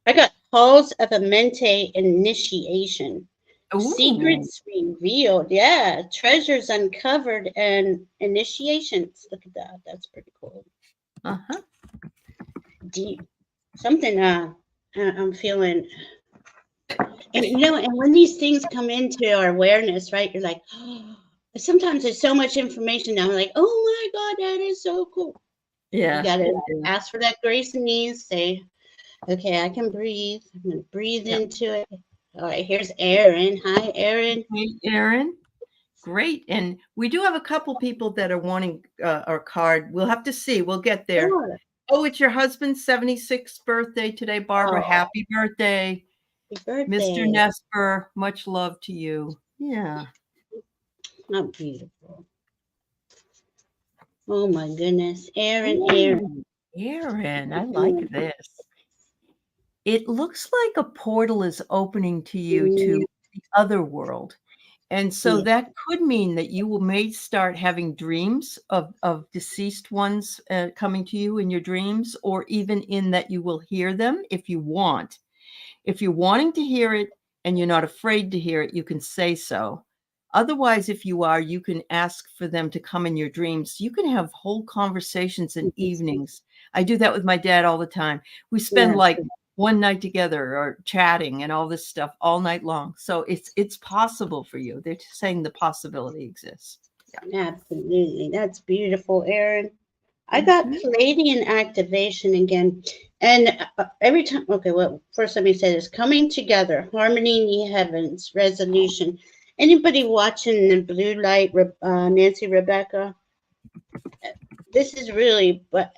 I got Halls of a Mente initiation. Ooh. Secrets revealed. Yeah. Treasures uncovered and initiations. Look at that. That's pretty cool. Deep. Something I'm feeling. And and when these things come into our awareness, right? You're like, oh, sometimes there's so much information now. I'm like, oh my God, that is so cool. Yeah. You gotta ask for that grace and ease. Say, okay, I can breathe. I'm gonna breathe into it. All right, here's Aaron. Hi, Aaron. Hey, Aaron. Great. And we do have a couple people that are wanting our card. We'll have to see. We'll get there. Sure. Oh, it's your husband's 76th birthday today, Barbara. Oh, Happy birthday. happy Mr. birthday. Nesper, much love to you. Yeah. How beautiful. Oh my goodness. Aaron. Aaron, I like this. It looks like a portal is opening to you to the other world. And so Yeah. that could mean that you may start having dreams of deceased ones coming to you in your dreams, or even in that you will hear them if you want. If you're wanting to hear it and you're not afraid to hear it, you can say so. Otherwise, if you are, you can ask for them to come in your dreams. You can have whole conversations in evenings. I do that with my dad all the time. We spend Yeah. like one night together or chatting and all this stuff all night long. So it's possible for you. They're just saying the possibility exists. Yeah. Absolutely. That's beautiful, Aaron. I got Palladian activation again. And every time, okay, well, first let me say this: coming together, harmony in the heavens, resolution. Anybody watching the blue light, Nancy Rebecca? This is really, but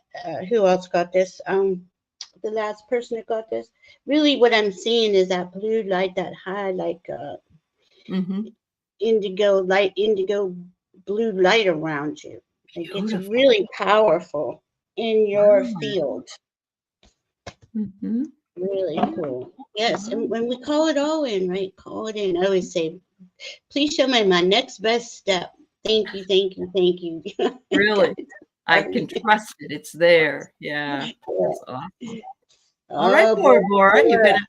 who else got this? The last person that got this. Really, what I'm seeing is that blue light, that high, like indigo blue light around you. Like it's Beautiful. really powerful in your Wow. field. Really cool. Yes, and when we call it all in, right? Call it in. I always say, please show me my next best step. Thank you, thank you, thank you. Really? I can trust it. It's there. Yeah. That's awesome. All right, Bora.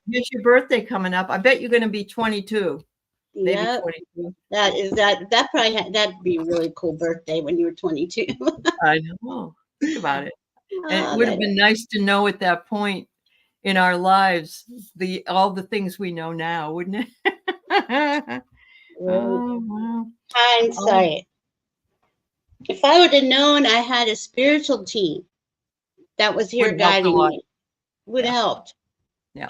Here's your birthday coming up. I bet you're going to be 22. Maybe Yep. 22. That probably that'd be a really cool birthday when you were 22. I know. Think about it. And it would have been nice to know at that point in our lives all the things we know now, wouldn't it? Oh, wow. Hindsight. If I would have known I had a spiritual team that was here guiding me, would have helped. Yeah.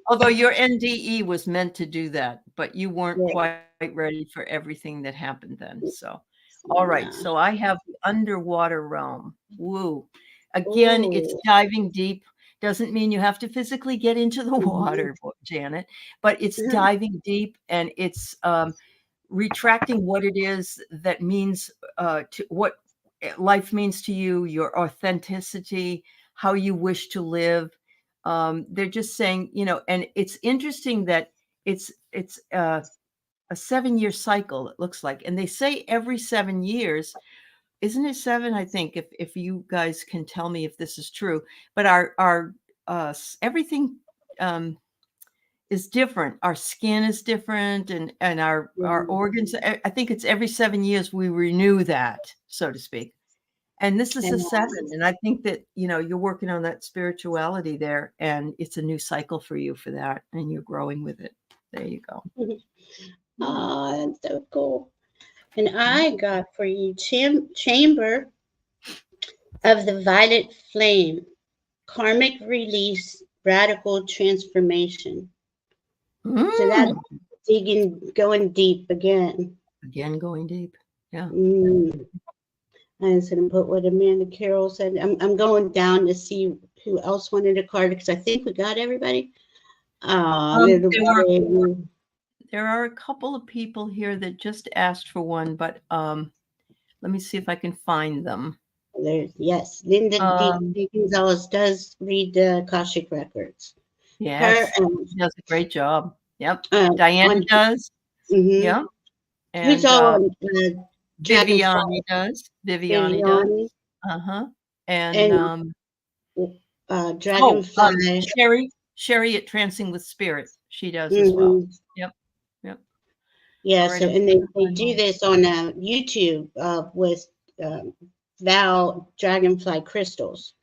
Although your NDE was meant to do that, but you weren't quite ready for everything that happened then. So, all right. So I have the underwater realm. Woo. Again, it's diving deep. Doesn't mean you have to physically get into the water, Janet, but it's diving deep, and it's retracting what it is that means to what life means to you, your authenticity, how you wish to live. They're just saying, and it's interesting that it's a 7-year cycle, it looks like. And they say every 7 years, isn't it 7? I think if you guys can tell me if this is true, but our everything is different. Our skin is different, and our organs. I think it's every 7 years we renew that, so to speak. And this is a 7. And I think that, you're working on that spirituality there, and it's a new cycle for you for that. And you're growing with it. There you go. Oh, that's so cool. And I got for you Chamber of the Violet Flame, Karmic Release, Radical Transformation. So that's going deep again. Again, going deep. Yeah. I was going to put what Amanda Carroll said. I'm going down to see who else wanted a card, because I think we got everybody. There are a couple of people here that just asked for one, but let me see if I can find them. Yes, Linda D. Gonzalez does read the Akashic Records. Yes, she does a great job. Yep, Diana does. Yeah, and who's all Viviani does. Viviani does. And Dragonfly. Sherry at Trancing with Spirit. She does as well. Yep. Yeah, so and they do this on YouTube with Val Dragonfly crystals.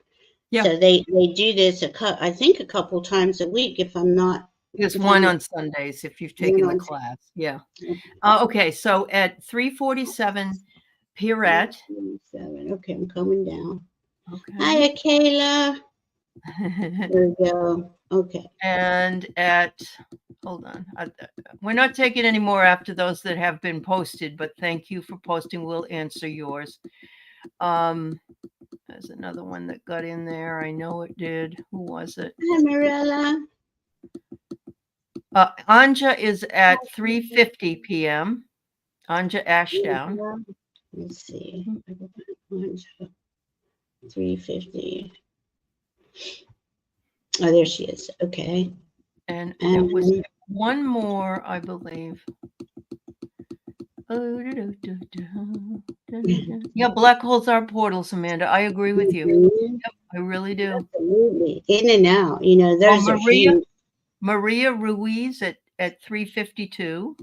Yeah. So they do this I think a couple times a week, if I'm not. There's one on Sundays if you've taken the class. Yeah. Okay, so at 347 Pierrette. Okay, I'm coming down. Okay. Hi, Kayla. There we go. Okay. And hold on. We're not taking any more after those that have been posted, but thank you for posting. We'll answer yours. There's another one that got in there. I know it did. Who was it? Hi, Marilla. Anja is at 3:50 p.m. Anja Ashdown. Let's see. 3:50. Oh, there she is. Okay. And there was one more, I believe. Yeah, black holes are portals, Amanda. I agree with you. Yep, I really do. Absolutely. In and out. You know, there's Maria Ruiz at 3:52.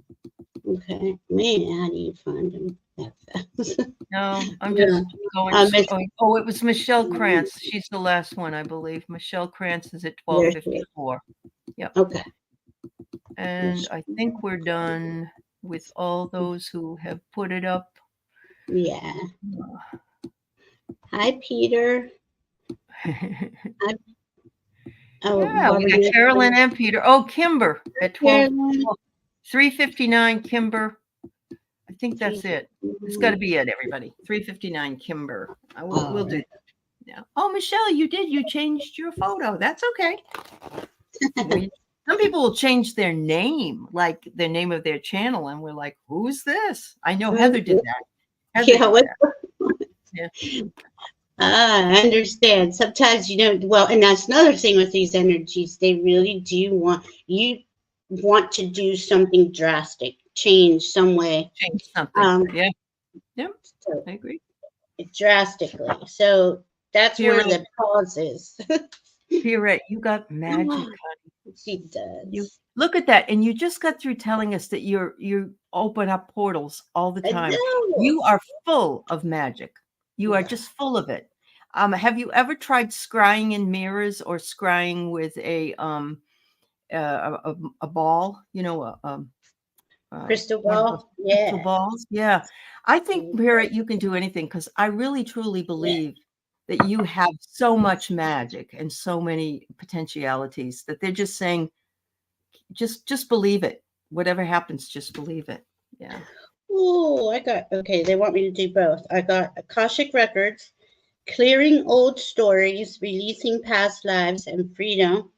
Okay. Man, how do you find them that fast? No, I'm just going. Oh, it was Michelle Krantz. She's the last one, I believe. Michelle Krantz is at 12:54. Yep. Okay. And I think we're done with all those who have put it up. Yeah. Hi, Peter. Yeah, we got Carolyn and Peter. Oh, Kimber at 3:59. Kimber. I think that's it. It's got to be it, everybody. 3:59. Kimber. We'll do that. Yeah. Oh, Michelle, you changed your photo. That's okay. Some people will change their name, like the name of their channel, and we're like, "Who's this?" I know Heather did that. Yeah. I understand. Sometimes, well, and that's another thing with these energies. They really do want to do something drastic, change some way. Change something. Yeah. So, I agree. Drastically. So that's where the pause is. Pierrette, you got magic, honey. She does. You look at that, and you just got through telling us that you open up portals all the time. You are full of magic. You are just full of it. Have you ever tried scrying in mirrors or scrying with a ball? Crystal ball. Crystal balls. Yeah. I think, Pierrette, you can do anything because I really truly believe that you have so much magic and so many potentialities that they're just saying, just believe it. Whatever happens, just believe it. Yeah. Oh, they want me to do both. I got Akashic Records, clearing old stories, releasing past lives, and freedom.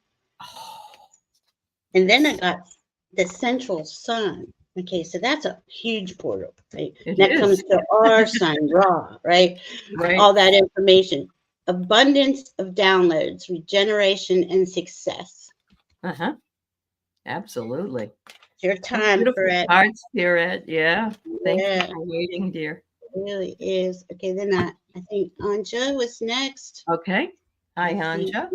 And then I got the central sun. Okay, so that's a huge portal, right? That comes to our sun, Ra, right? All that information. Abundance of downloads, regeneration, and success. Absolutely. It's your time for it. Hard spirit. Yeah. Thank you for waiting, dear. It really is. Okay, then I think Anja was next. Okay. Hi, Anja.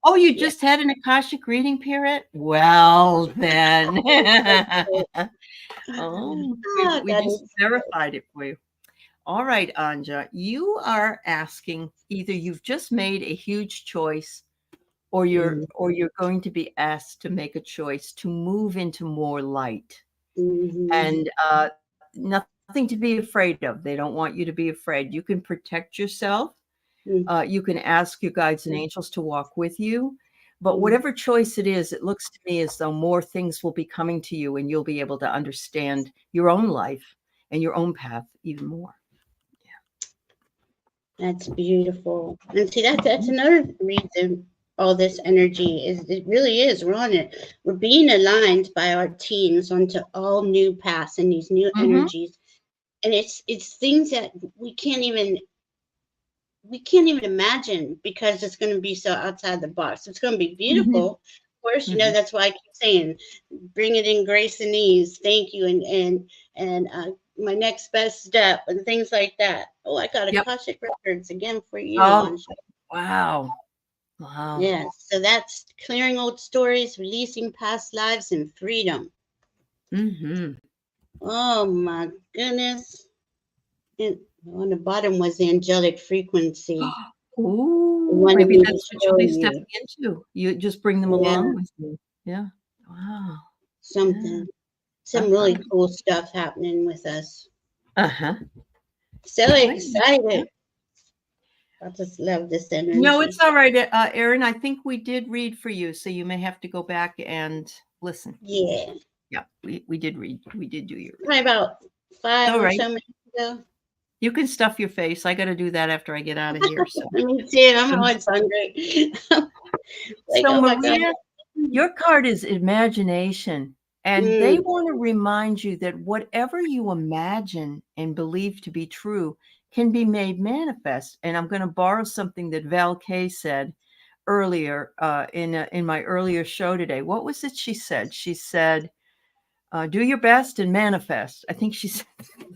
Oh, you just had an Akashic reading, Pierrette? Well, then. We just verified it for you. All right, Anja, you are asking either you've just made a huge choice or you're going to be asked to make a choice to move into more light. And nothing to be afraid of. They don't want you to be afraid. You can protect yourself. You can ask your guides and angels to walk with you. But whatever choice it is, it looks to me as though more things will be coming to you and you'll be able to understand your own life and your own path even more. That's beautiful. And see, that's another reason all this energy it really is. We're on it. We're being aligned by our teams onto all new paths and these new energies. And it's things that we can't even imagine because it's going to be so outside the box. It's going to be beautiful. Of course, that's why I keep saying, bring it in grace and ease. Thank you. And my next best step and things like that. Oh, I got Akashic Records again for you. Oh, wow. Yeah. So that's clearing old stories, releasing past lives, and freedom. Oh my goodness. And on the bottom was the angelic frequency. Maybe that's what you'll be stepping into. You just bring them along with you. Yeah. Wow. Some really cool stuff happening with us. So excited. I just love this energy. No, it's all right, Erin. I think we did read for you, so you may have to go back and listen. Yeah. Yeah, we did read. We did do your read. Probably about 5 All or right. so minutes ago. You can stuff your face. I got to do that after I get out of here. So, Me too. I'm always hungry. Like, so oh my God. Maria, your card is imagination. And they want to remind you that whatever you imagine and believe to be true can be made manifest. And I'm going to borrow something that Val K said earlier in my earlier show today. What was it she said? She said, do your best and manifest. I think she said.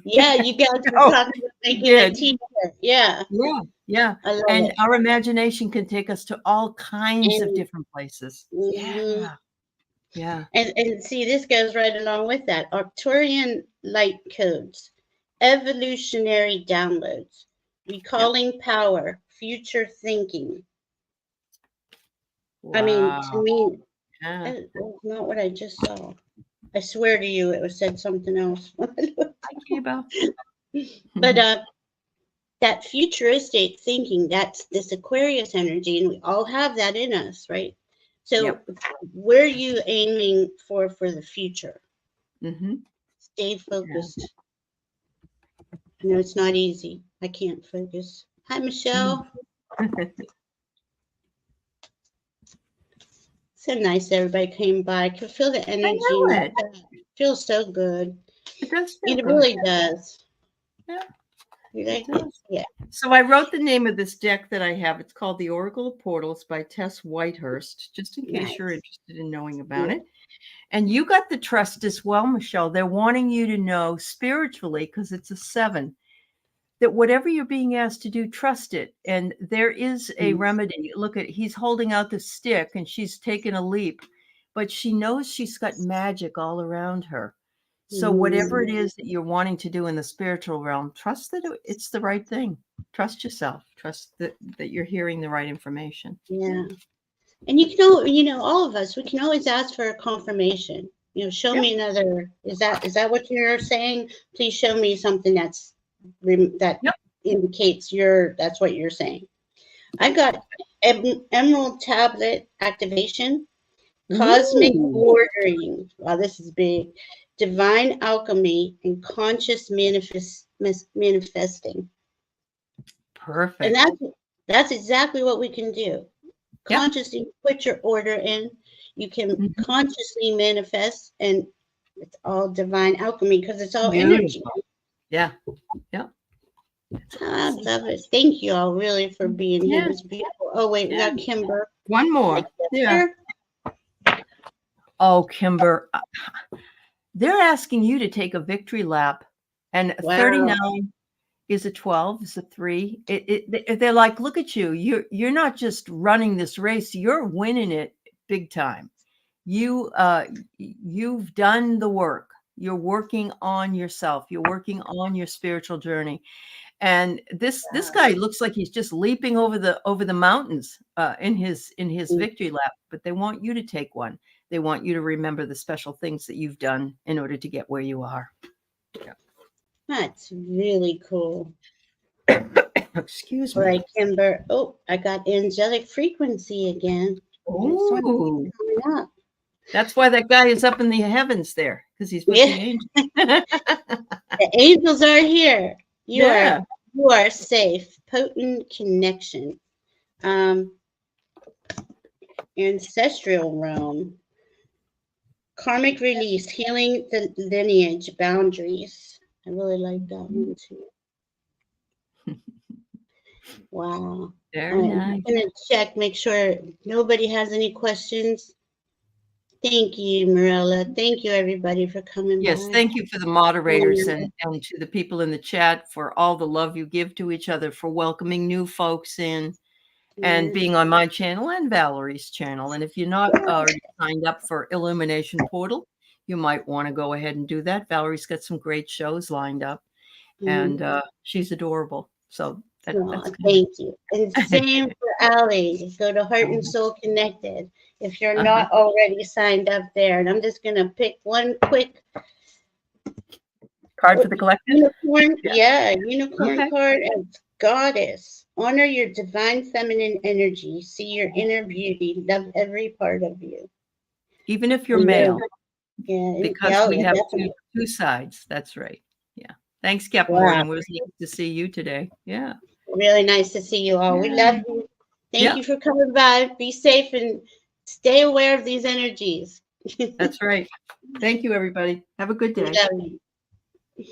Yeah, you guys were talking about making a t-shirt. Yeah. Yeah. Yeah. And our imagination can take us to all kinds of different places. Yeah. Yeah. And see, this goes right along with that. Arcturian light codes, evolutionary downloads, recalling power, future thinking. Wow. I mean, to me, that's not what I just saw. I swear to you, it was said something else. But that futuristic thinking, that's this Aquarius energy, and we all have that in us, right? So where are you aiming for the future? Stay focused. I know it's not easy. I can't focus. Hi, Michelle. So nice everybody came by. I could feel the energy. It feels so good. It does. It really does. Yeah. You like it? Yeah. So I wrote the name of this deck that I have. It's called The Oracle of Portals by Tess Whitehurst, just in case you're interested in knowing about it. And you got the trust as well, Michelle. They're wanting you to know spiritually, because it's a 7, that whatever you're being asked to do, trust it. And there is a remedy. Look at, he's holding out the stick and she's taken a leap, but she knows she's got magic all around her. So whatever it is that you're wanting to do in the spiritual realm, trust that it's the right thing. Trust yourself. Trust that you're hearing the right information. Yeah. And you can, all of us, we can always ask for a confirmation. Show me another. Is that what you're saying? Please show me something that indicates that's what you're saying. I got Emerald Tablet activation, cosmic ordering. Wow, this is big. Divine alchemy and conscious manifesting. Perfect. And that's exactly what we can do. Consciously put your order in. You can consciously manifest, and it's all divine alchemy because it's all energy. Yeah. I love it. Thank you all really for being here. It was beautiful. Oh wait, we got Kimber. One more. Oh, Kimber. They're asking you to take a victory lap, and 39 is a 12, is a 3. They're like, look at you. You're not just running this race. You're winning it big time. You've done the work. You're working on yourself. You're working on your spiritual journey. And this guy looks like he's just leaping over the mountains in his victory lap. But they want you to take one. They want you to remember the special things that you've done in order to get where you are. Yeah. That's really cool. Excuse me. All right, Kimber. Oh, I got angelic frequency again. Oh, that's why that guy is up in the heavens there, because he's with the angels. The angels are here. You are safe. Potent connection. Ancestral realm. Karmic release, healing the lineage boundaries. I really like that one too. Wow. Very nice. I'm going to check, make sure nobody has any questions. Thank you, Marilla. Thank you, everybody, for coming by. Thank you for the moderators and to the people in the chat for all the love you give to each other, for welcoming new folks in. And being on my channel and Valerie's channel. And if you're not already signed up for Illumination Portal, you might want to go ahead and do that. Valerie's got some great shows lined up, and she's adorable. So that's thank you. And same for Aley. Go to Heart and Soul Connected if you're not already signed up there. And I'm just going to pick one quick card for the collective. Unicorn, unicorn card. And goddess. Honor your divine feminine energy. See your inner beauty. Love every part of you. Even if you're Yeah. male, Yeah, because we have two sides. That's right. Yeah. Thanks, Captain Morgan. It was nice to see you today. Yeah. Really nice to see you all. We love you. Thank you for coming by. Be safe and stay aware of these energies. That's right. Thank you, everybody. Have a good day. We love you.